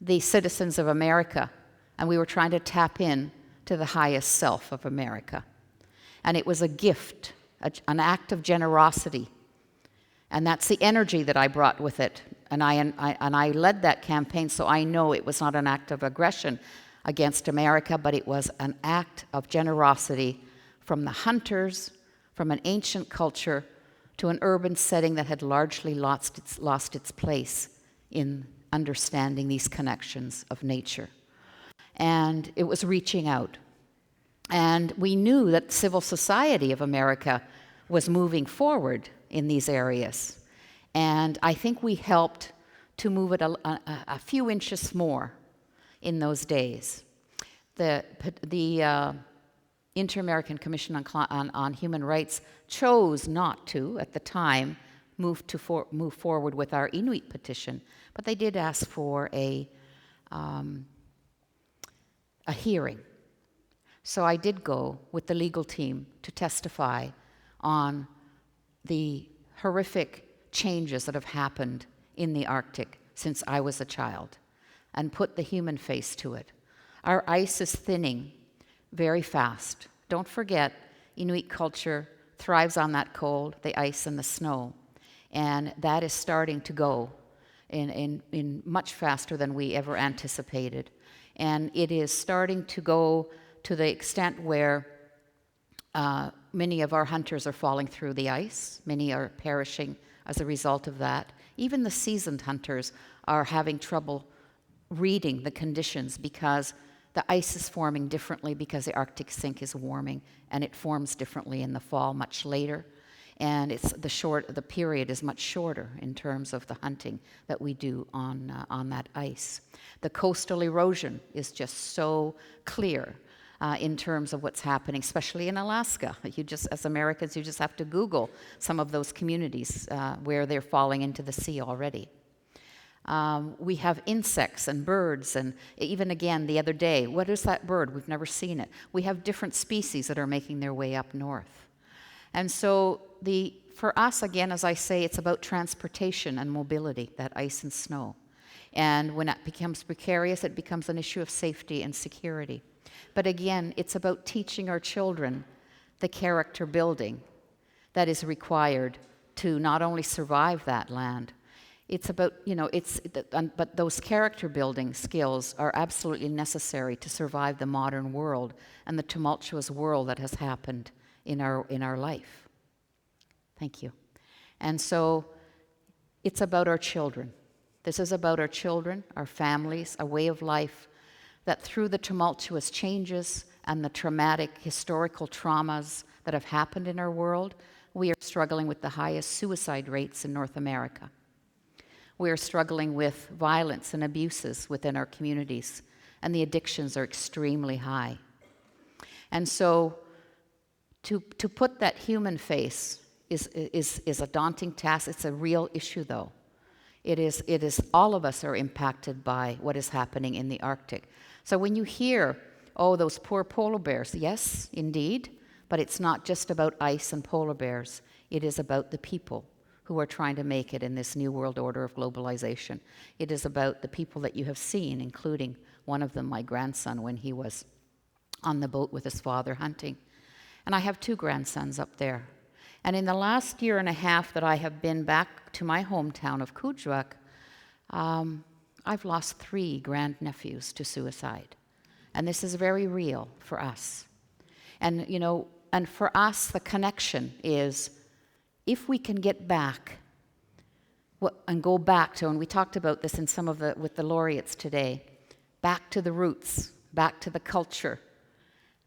the citizens of America, and we were trying to tap in to the highest self of America. And it was a gift, an act of generosity. And that's the energy that I brought with it. And I led that campaign, so I know it was not an act of aggression against America, but it was an act of generosity from the hunters, from an ancient culture, to an urban setting that had largely lost its place in understanding these connections of nature. And it was reaching out. And we knew that the civil society of America was moving forward in these areas. And I think we helped to move it a few inches more in those days. The Inter-American Commission on Human Rights chose not to, at the time, move forward with our Inuit petition, but they did ask for a hearing. So I did go with the legal team to testify on the horrific changes that have happened in the Arctic since I was a child, and put the human face to it. Our ice is thinning very fast. Don't forget, Inuit culture thrives on that cold, the ice and the snow, and that is starting to go in much faster than we ever anticipated. And it is starting to go to the extent where many of our hunters are falling through the ice. Many are perishing as a result of that. Even the seasoned hunters are having trouble reading the conditions because the ice is forming differently, because the Arctic sink is warming, and it forms differently in the fall, much later. And the period is much shorter in terms of the hunting that we do on that ice. The coastal erosion is just so clear in terms of what's happening, especially in Alaska. As Americans, you just have to Google some of those communities where they're falling into the sea already. We have insects and birds, and even again the other day, what is that bird? We've never seen it. We have different species that are making their way up north. And so for us, again, as I say, it's about transportation and mobility, that ice and snow. And when it becomes precarious, it becomes an issue of safety and security. But again, it's about teaching our children the character building that is required to not only survive that land. It's about, but those character building skills are absolutely necessary to survive the modern world and the tumultuous world that has happened in our life. Thank you. And so it's about our children. This is about our children, our families, a way of life that through the tumultuous changes and the traumatic historical traumas that have happened in our world, we are struggling with the highest suicide rates in North America. We are struggling with violence and abuses within our communities, and the addictions are extremely high. And so to put that human face is a daunting task. It's a real issue, though. It is all of us are impacted by what is happening in the Arctic. So when you hear, oh, those poor polar bears, yes, indeed, but it's not just about ice and polar bears. It is about the people who are trying to make it in this new world order of globalization. It is about the people that you have seen, including one of them, my grandson, when he was on the boat with his father hunting. And I have 2 grandsons up there. And in the last year and a half that I have been back to my hometown of Kuujjuaq, I've lost 3 grandnephews to suicide. And this is very real for us. And, and for us, the connection is, if we can get back and go back to, and we talked about this in some of with the laureates today, back to the roots, back to the culture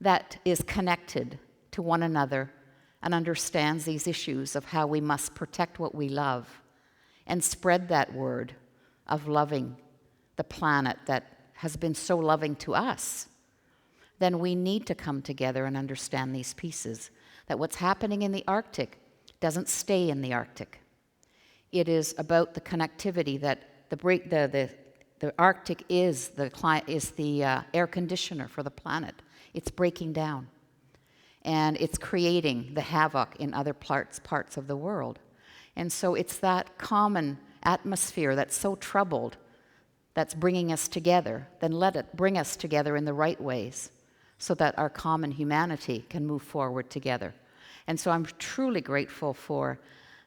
that is connected to one another and understands these issues of how we must protect what we love and spread that word of loving the planet that has been so loving to us, then we need to come together and understand these pieces, that what's happening in the Arctic doesn't stay in the Arctic. It is about the connectivity that the Arctic is the air conditioner for the planet. It's breaking down, and it's creating the havoc in other parts of the world. And so it's that common atmosphere that's so troubled that's bringing us together. Then let it bring us together in the right ways so that our common humanity can move forward together. And so I'm truly grateful for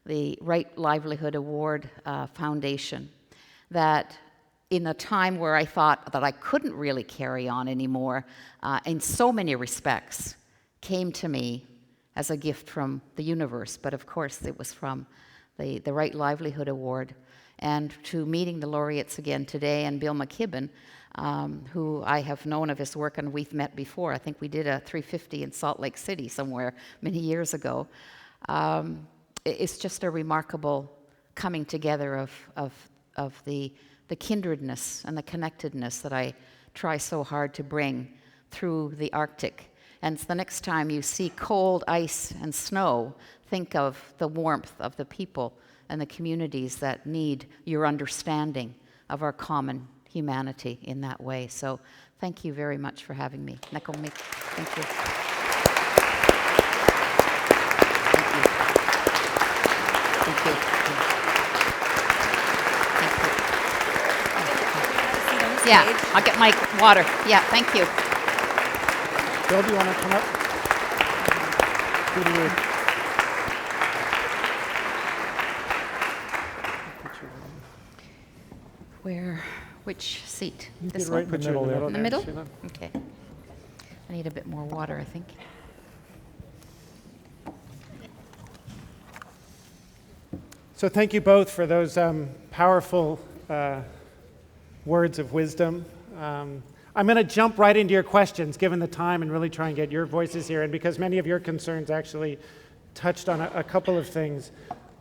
the Right Livelihood Award Foundation, that in a time where I thought that I couldn't really carry on anymore, in so many respects, came to me as a gift from the universe. But of course, it was from the Right Livelihood Award. And to meeting the laureates again today, and Bill McKibben, who I have known of his work, and we've met before. I think we did a 350 in Salt Lake City somewhere many years ago. It's just a remarkable coming together of the kindredness and the connectedness that I try so hard to bring through the Arctic. And the next time you see cold ice and snow, think of the warmth of the people and the communities that need your understanding of our common humanity in that way. So thank you very much for having me. Thank you. Thank you. Thank you. Thank you. Yeah, I'll get my water. Yeah, thank you. Bill, do you want to come up? Who do you? Which seat? You This get right one? in the middle there. In the middle? Sheila. Okay. I need a bit more water, I think. So thank you both for those powerful words of wisdom. I'm going to jump right into your questions, given the time, and really try and get your voices here, and because many of your concerns actually touched on a couple of things.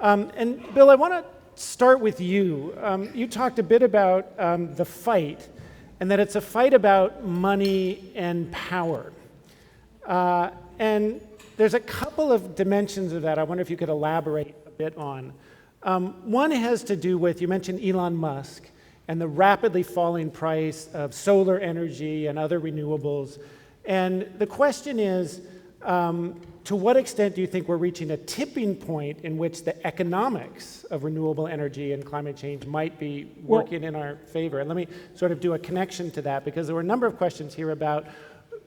And Bill, I want to start with you. You talked a bit about the fight, and that it's a fight about money and power. And there's a couple of dimensions of that I wonder if you could elaborate a bit on. One has to do with, you mentioned Elon Musk and the rapidly falling price of solar energy and other renewables. And the question is, to what extent do you think we're reaching a tipping point in which the economics of renewable energy and climate change might be working in our favor? And let me sort of do a connection to that, because there were a number of questions here about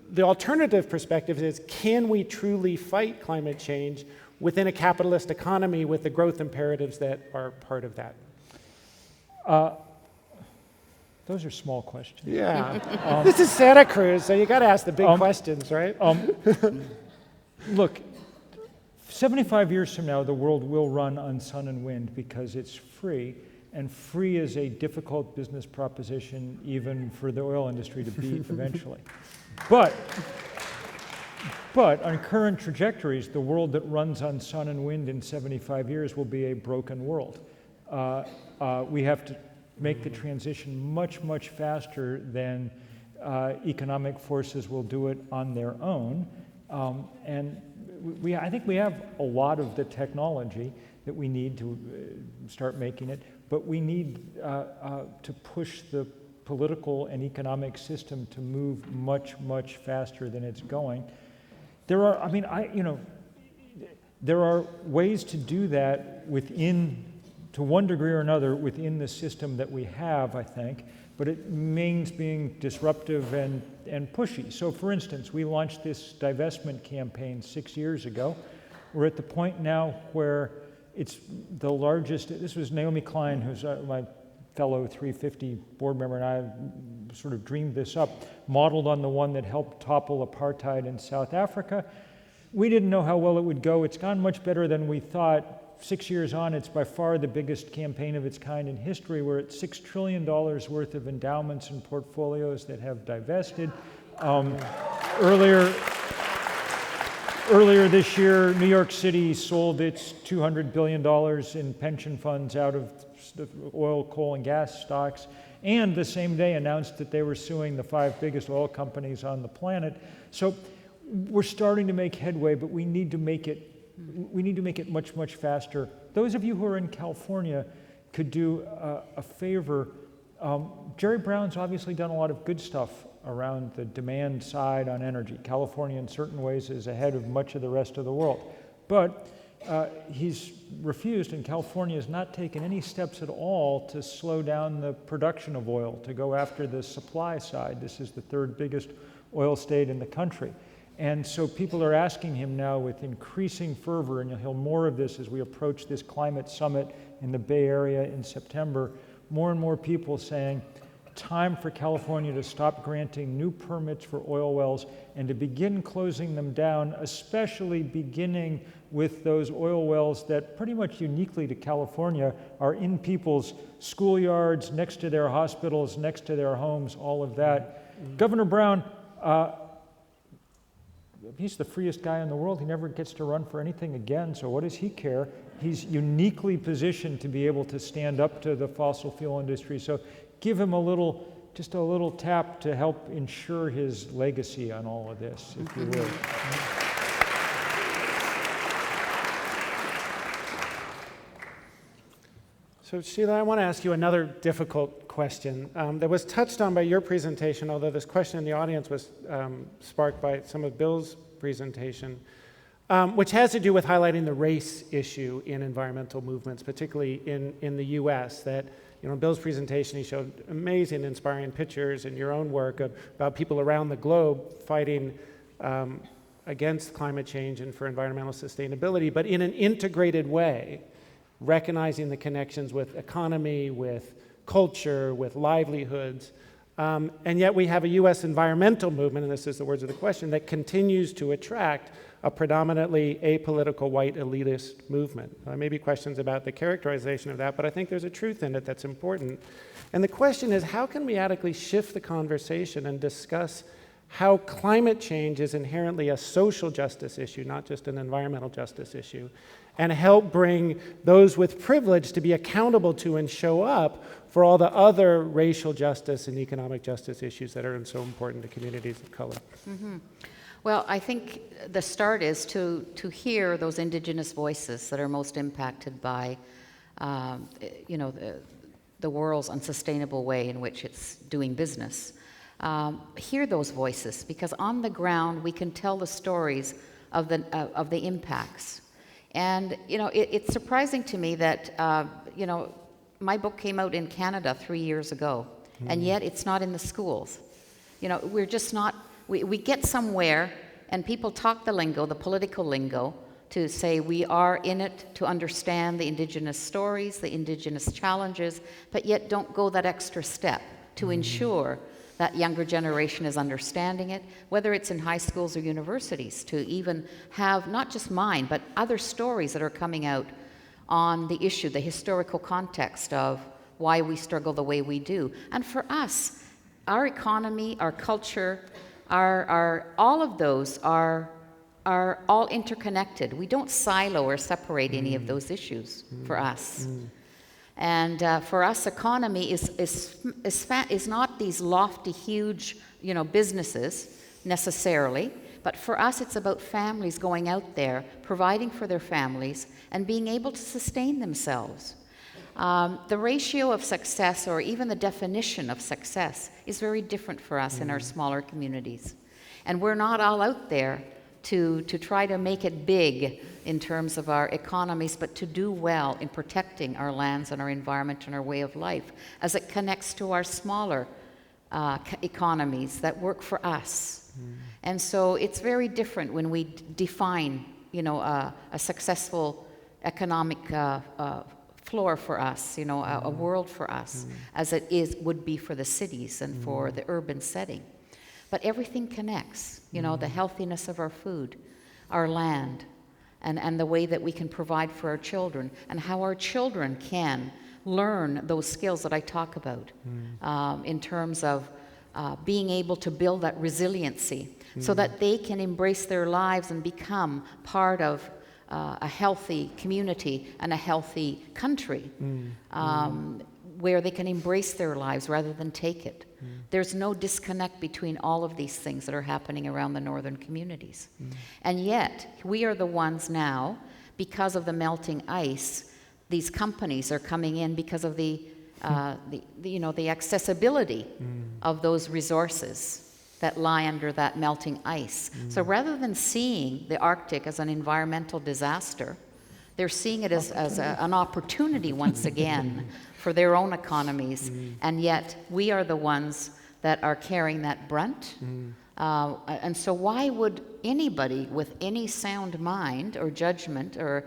the alternative perspective is, can we truly fight climate change within a capitalist economy with the growth imperatives that are part of that? Those are small questions. Yeah. This is Santa Cruz, so you got to ask the big questions, right? Look, 75 years from now, the world will run on sun and wind because it's free, and free is a difficult business proposition even for the oil industry to beat eventually. But on current trajectories, the world that runs on sun and wind in 75 years will be a broken world. We have to make the transition much, much faster than economic forces will do it on their own. And I think we have a lot of the technology that we need to start making it, but we need to push the political and economic system to move much, much faster than it's going. There are ways to do that to one degree or another, within the system that we have, I think, but it means being disruptive and pushy. So for instance, we launched this divestment campaign 6 years ago. We're at the point now where it's the largest. This was Naomi Klein, who's my fellow 350 board member, and I sort of dreamed this up, modeled on the one that helped topple apartheid in South Africa. We didn't know how well it would go. It's gone much better than we thought 6 years on, it's by far the biggest campaign of its kind in history. We're at $6 trillion worth of endowments and portfolios that have divested. Earlier this year, New York City sold its $200 billion in pension funds out of the oil, coal, and gas stocks, and the same day announced that they were suing the 5 biggest oil companies on the planet. So we're starting to make headway, but we need to make it much, much faster. Those of you who are in California could do a favor. Jerry Brown's obviously done a lot of good stuff around the demand side on energy. California in certain ways is ahead of much of the rest of the world. But he's refused, and California has not taken any steps at all to slow down the production of oil, to go after the supply side. This is the 3rd biggest oil state in the country. And so people are asking him now with increasing fervor, and you'll hear more of this as we approach this climate summit in the Bay Area in September, more and more people saying, time for California to stop granting new permits for oil wells and to begin closing them down, especially beginning with those oil wells that pretty much uniquely to California are in people's schoolyards, next to their hospitals, next to their homes, all of that. Mm-hmm. Governor Brown, he's the freest guy in the world. He never gets to run for anything again, so what does he care? He's uniquely positioned to be able to stand up to the fossil fuel industry. So give him just a little tap to help ensure his legacy on all of this, if you would. So Sheila, I want to ask you another difficult question that was touched on by your presentation, although this question in the audience was sparked by some of Bill's presentation, which has to do with highlighting the race issue in environmental movements, particularly in the US. That, in Bill's presentation, he showed amazing, inspiring pictures in your own work about people around the globe fighting against climate change and for environmental sustainability, but in an integrated way, recognizing the connections with economy, with culture, with livelihoods. And yet we have a US environmental movement, and this is the words of the question, that continues to attract a predominantly apolitical white elitist movement. There may be questions about the characterization of that, but I think there's a truth in it that's important. And the question is, how can we adequately shift the conversation and discuss how climate change is inherently a social justice issue, not just an environmental justice issue, and help bring those with privilege to be accountable to and show up for all the other racial justice and economic justice issues that are so important to communities of color. Mm-hmm. Well, I think the start is to hear those Indigenous voices that are most impacted by, the world's unsustainable way in which it's doing business. Hear those voices, because on the ground we can tell the stories of the impacts. And it's surprising to me that my book came out in Canada 3 years ago, and yet it's not in the schools. We're just not. We get somewhere, and people talk the lingo, the political lingo, to say we are in it to understand the Indigenous stories, the Indigenous challenges, but yet don't go that extra step to ensure that younger generation is understanding it, whether it's in high schools or universities, to even have not just mine, but other stories that are coming out on the issue, the historical context of why we struggle the way we do. And for us, our economy, our culture, all of those are all interconnected. We don't silo or separate any of those issues for us. And for us, economy is not these lofty, huge, businesses necessarily, but for us, it's about families going out there, providing for their families, and being able to sustain themselves. The ratio of success, or even the definition of success, is very different for us in our smaller communities. And we're not all out there to try to make it big in terms of our economies, but to do well in protecting our lands and our environment and our way of life as it connects to our smaller economies that work for us. And so it's very different when we define, a successful economic floor for us, a world for us, as it would be for the cities and for the urban setting. But everything connects, the healthiness of our food, our land, and the way that we can provide for our children, and how our children can learn those skills that I talk about in terms of being able to build that resiliency so that they can embrace their lives and become part of a healthy community and a healthy country where they can embrace their lives rather than take it. There's no disconnect between all of these things that are happening around the northern communities. And yet, we are the ones now, because of the melting ice, these companies are coming in because of the accessibility of those resources that lie under that melting ice. So rather than seeing the Arctic as an environmental disaster, they're seeing it as an opportunity once again for their own economies, and yet we are the ones that are carrying that brunt. And so why would anybody with any sound mind or judgment or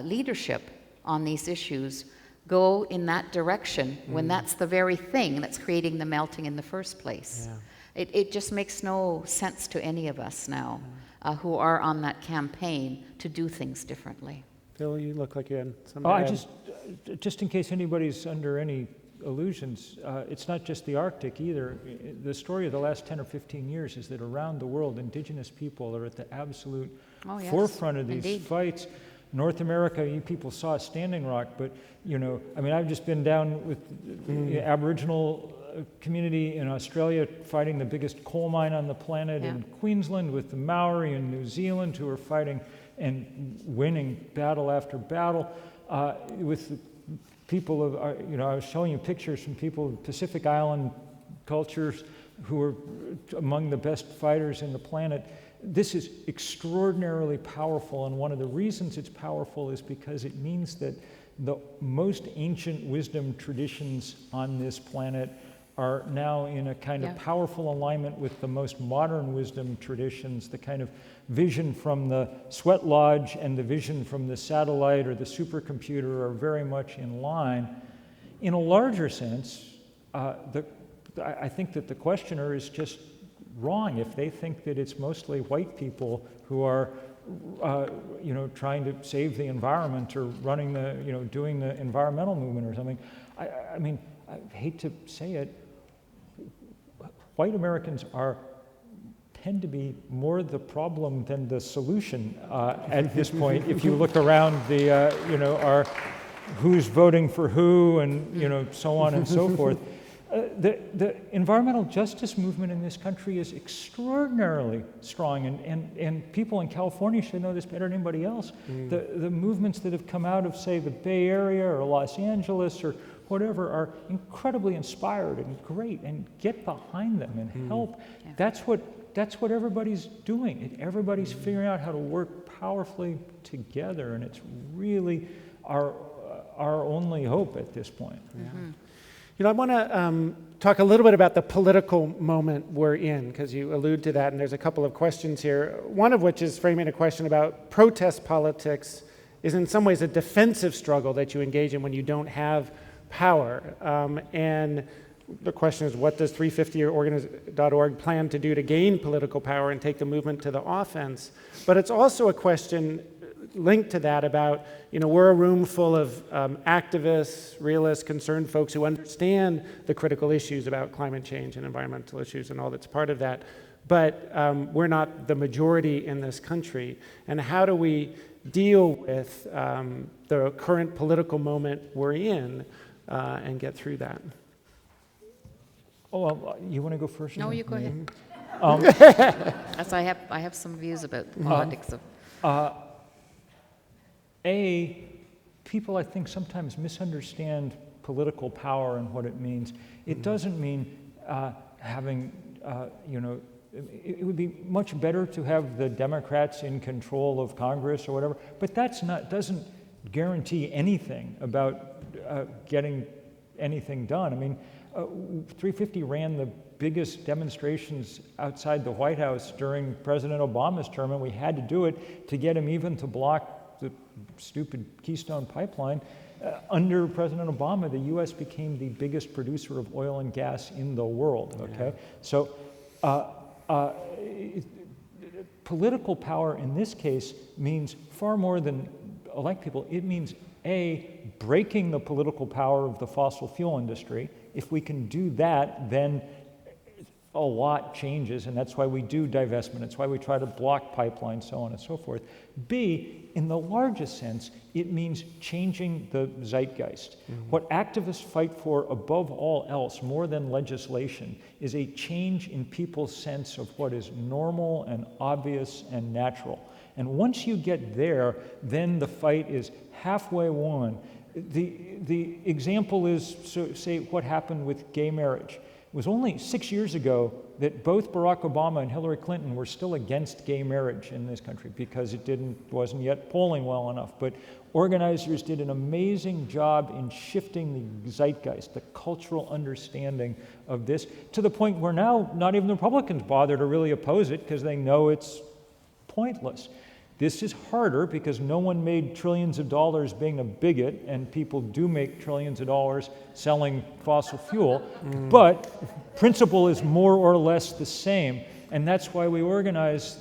leadership on these issues go in that direction when that's the very thing that's creating the melting in the first place? It just makes no sense to any of us now who are on that campaign to do things differently. Phil, you look like you had something. Just in case anybody's under any illusions, it's not just the Arctic either. The story of the last 10 or 15 years is that around the world, Indigenous people are at the absolute forefront of these fights. North America, you people saw Standing Rock, but I've just been down with the Aboriginal community in Australia fighting the biggest coal mine on the planet, in Queensland with the Maori in New Zealand who are fighting and winning battle after battle, with the people of, I was showing you pictures from people of Pacific Island cultures who are among the best fighters in the planet. This is extraordinarily powerful, and one of the reasons it's powerful is because it means that the most ancient wisdom traditions on this planet are now in a kind of powerful alignment with the most modern wisdom traditions. The kind of vision from the sweat lodge and the vision from the satellite or the supercomputer are very much in line. In a larger sense, I think that the questioner is just wrong if they think that it's mostly white people who are trying to save the environment or running the, doing the environmental movement or something. I mean, I hate to say it, white Americans tend to be more the problem than the solution at this point. If you look around our who's voting for who and so on and so forth. The environmental justice movement in this country is extraordinarily strong, and people in California should know this better than anybody else. The movements that have come out of, say, the Bay Area or Los Angeles or whatever are incredibly inspired and great, and get behind them and help. That's what everybody's doing. Everybody's figuring out how to work powerfully together, and it's really our only hope at this point. I want to talk a little bit about the political moment we're in, because you allude to that, and there's a couple of questions here. One of which is framing a question about protest politics is in some ways a defensive struggle that you engage in when you don't have power. And the question is, what does 350org plan to do to gain political power and take the movement to the offense? But it's also a question linked to that about, we're a room full of activists, realists, concerned folks who understand the critical issues about climate change and environmental issues and all that's part of that, but we're not the majority in this country. And how do we deal with the current political moment we're in and get through that? Oh, well, you want to go first? No, you go ahead. As I have some views about the politics of. People I think sometimes misunderstand political power and what it means. It doesn't mean having, it would be much better to have the Democrats in control of Congress or whatever, but doesn't guarantee anything about getting anything done. I mean, 350 ran the biggest demonstrations outside the White House during President Obama's term, and we had to do it to get him even to block the stupid Keystone Pipeline. Under President Obama, the U.S. became the biggest producer of oil and gas in the world, okay? So political power in this case means far more than elect people. It means, A, breaking the political power of the fossil fuel industry. If we can do that, then a lot changes, and that's why we do divestment. It's why we try to block pipelines, so on and so forth. B, in the largest sense, it means changing the zeitgeist. What activists fight for above all else, more than legislation, is a change in people's sense of what is normal and obvious and natural. And once you get there, then the fight is halfway won. The example is, so, say, what happened with gay marriage. It was only 6 years ago that both Barack Obama and Hillary Clinton were still against gay marriage in this country because it wasn't yet polling well enough. But organizers did an amazing job in shifting the zeitgeist, the cultural understanding of this, to the point where now not even the Republicans bother to really oppose it because they know it's pointless. This is harder because no one made trillions of dollars being a bigot, and people do make trillions of dollars selling fossil fuel, but principle is more or less the same, and that's why we organize,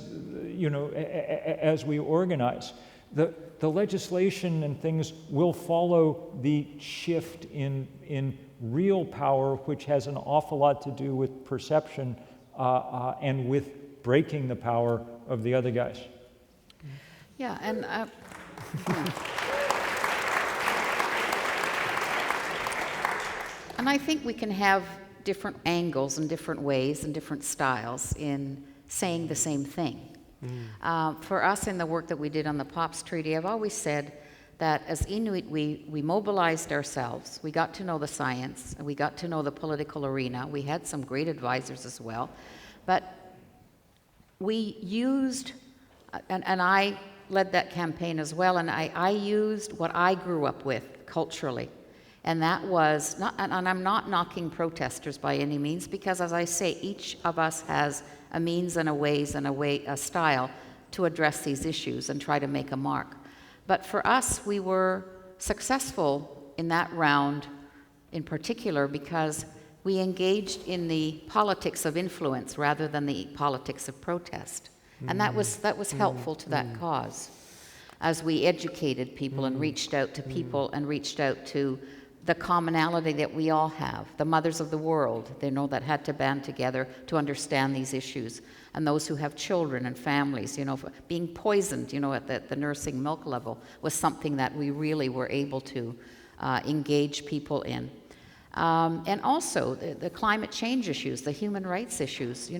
as we organize. The legislation and things will follow the shift in real power, which has an awful lot to do with perception and with breaking the power of the other guys. Yeah, and and I think we can have different angles and different ways and different styles in saying the same thing. For us in the work that we did on the POPs Treaty, I've always said that as Inuit, we mobilized ourselves, we got to know the science, and we got to know the political arena. We had some great advisors as well, but we used, and I led that campaign as well, and I used what I grew up with culturally, and that was not, and I'm not knocking protesters by any means, because as I say, each of us has a means and a ways and a style to address these issues and try to make a mark. But for us, we were successful in that round in particular because we engaged in the politics of influence rather than the politics of protest. And that was helpful to that cause, as we educated people and reached out to people and reached out to the commonality that we all have, the mothers of the world, that had to band together to understand these issues, and those who have children and families, being poisoned, at the nursing milk level was something that we really were able to engage people in. And also the climate change issues, the human rights issues,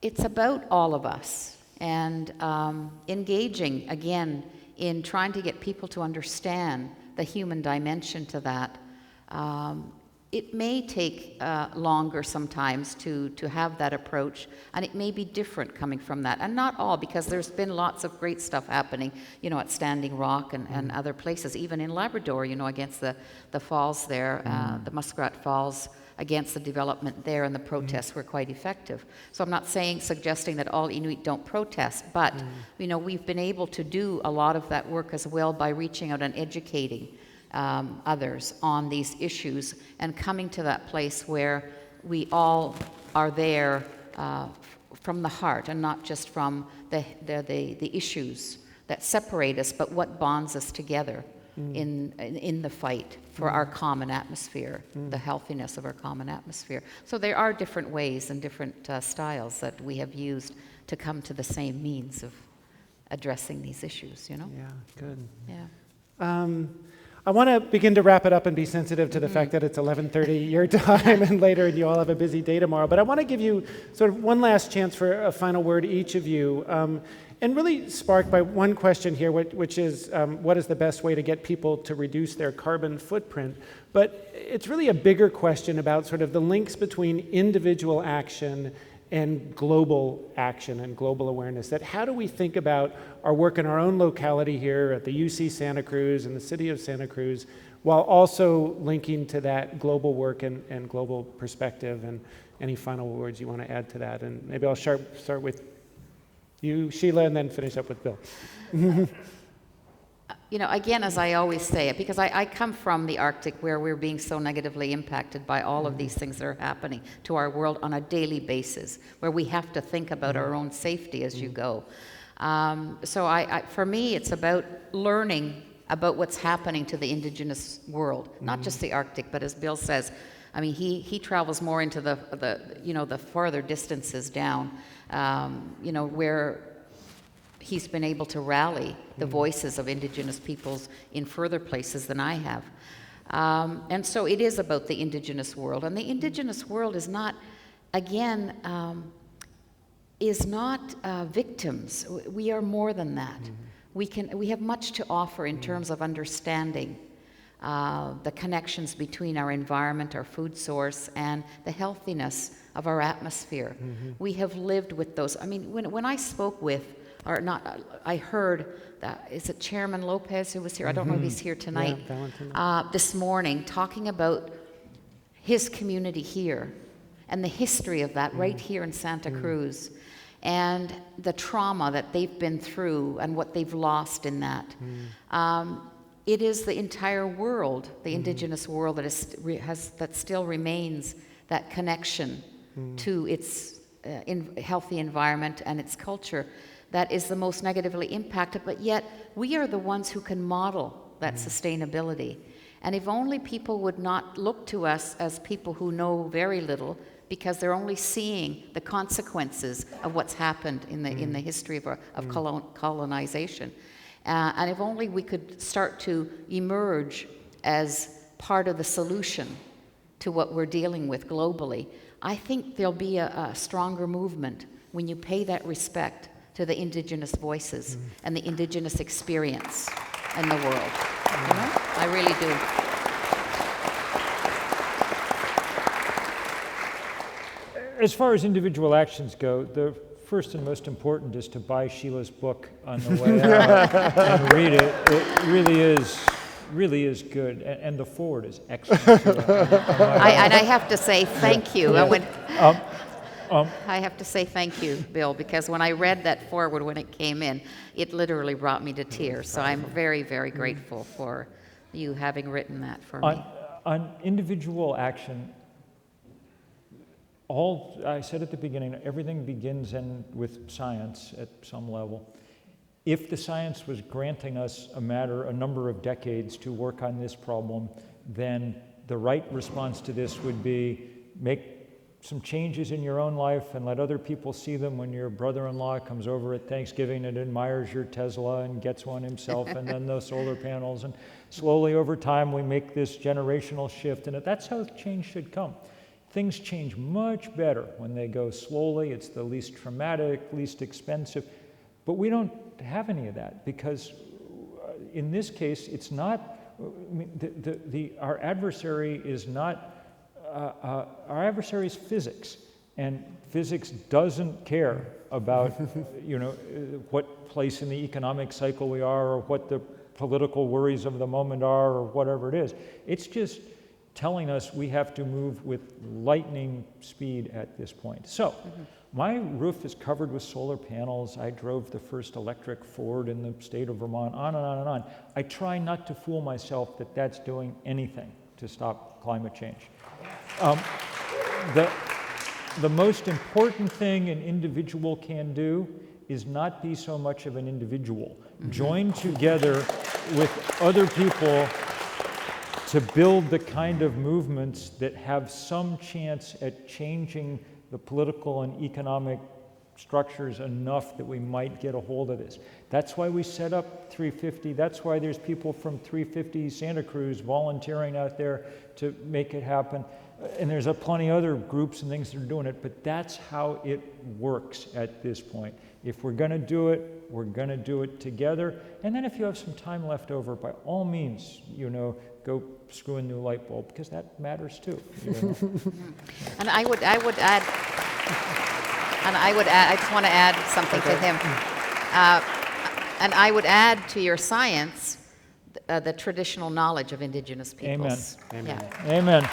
it's about all of us, and engaging, again, in trying to get people to understand the human dimension to that. It may take longer sometimes to have that approach, and it may be different coming from that. And not all, because there's been lots of great stuff happening, at Standing Rock and other places, even in Labrador, against the falls there, the Muskrat Falls, against the development there, and the protests were quite effective. So I'm not suggesting that all Inuit don't protest, but we've been able to do a lot of that work as well by reaching out and educating others on these issues and coming to that place where we all are there from the heart and not just from the issues that separate us, but what bonds us together in the fight for our common atmosphere, the healthiness of our common atmosphere. So there are different ways and different styles that we have used to come to the same means of addressing these issues, Yeah, good. Yeah. I want to begin to wrap it up and be sensitive to the fact that it's 11:30 your time and later, and you all have a busy day tomorrow. But I want to give you sort of one last chance for a final word, each of you. And really sparked by one question here, which is what is the best way to get people to reduce their carbon footprint? But it's really a bigger question about sort of the links between individual action and global action and global awareness. That how do we think about our work in our own locality here at the UC Santa Cruz and the city of Santa Cruz, while also linking to that global work and global perspective? And any final words you want to add to that? And maybe I'll start with you, Sheila, and then finish up with Bill. you know, again, as I always say it, because I come from the Arctic where we're being so negatively impacted by all of these things that are happening to our world on a daily basis, where we have to think about our own safety as you go. So for me, it's about learning about what's happening to the Indigenous world, not just the Arctic, but as Bill says, I mean, he travels more into the farther distances down, you know, where he's been able to rally the voices of Indigenous peoples in further places than I have. And so it is about the Indigenous world. And the Indigenous world is not, again, victims. We are more than that. We have much to offer in terms of understanding the connections between our environment, our food source, and the healthiness of our atmosphere. We have lived with those. I mean, when I spoke with, or not, I heard that, is it Chairman Lopez who was here? I don't know if he's here tonight. This morning, talking about his community here and the history of that right here in Santa Cruz, and the trauma that they've been through and what they've lost in that. It is the entire world, the Indigenous world, that still remains that connection to its healthy environment and its culture that is the most negatively impacted, but yet we are the ones who can model that sustainability. And if only people would not look to us as people who know very little, because they're only seeing the consequences of what's happened in the history of colonization. And if only we could start to emerge as part of the solution to what we're dealing with globally, I think there'll be a stronger movement when you pay that respect to the Indigenous voices and the Indigenous experience in the world. You know? I really do. As far as individual actions go, the first and most important is to buy Sheila's book on the way out and read it. It really is good, and the forward is excellent. And I have to say thank you. I have to say thank you, Bill, because when I read that forward when it came in, it literally brought me to tears. So I'm very, very grateful for you having written that for me. On individual action, I said at the beginning, everything begins with science at some level. If the science was granting us a number of decades to work on this problem, then the right response to this would be make some changes in your own life and let other people see them. When your brother-in-law comes over at Thanksgiving and admires your Tesla and gets one himself, and then the solar panels, and slowly over time we make this generational shift, and that's how change should come. Things change much better when they go slowly. It's the least traumatic, least expensive, but we don't have any of that, because in this case it's not, our adversary is not, our adversary is physics, and physics doesn't care about what place in the economic cycle we are, or what the political worries of the moment are, or whatever it is. It's just telling us we have to move with lightning speed at this point. So my roof is covered with solar panels. I drove the first electric Ford in the state of Vermont, on and on and on. I try not to fool myself that that's doing anything to stop climate change. The most important thing an individual can do is not be so much of an individual. Join together with other people to build the kind of movements that have some chance at changing the political and economic structures enough that we might get a hold of this. That's why we set up 350. That's why there's people from 350 Santa Cruz volunteering out there to make it happen. And there's plenty other groups and things that are doing it, but that's how it works at this point. If we're going to do it, we're going to do it together. And then if you have some time left over, by all means, go screw a new light bulb, because that matters too. And I would add, I just want to add something to him. And I would add to your science the traditional knowledge of Indigenous peoples. Amen. Yeah. Amen.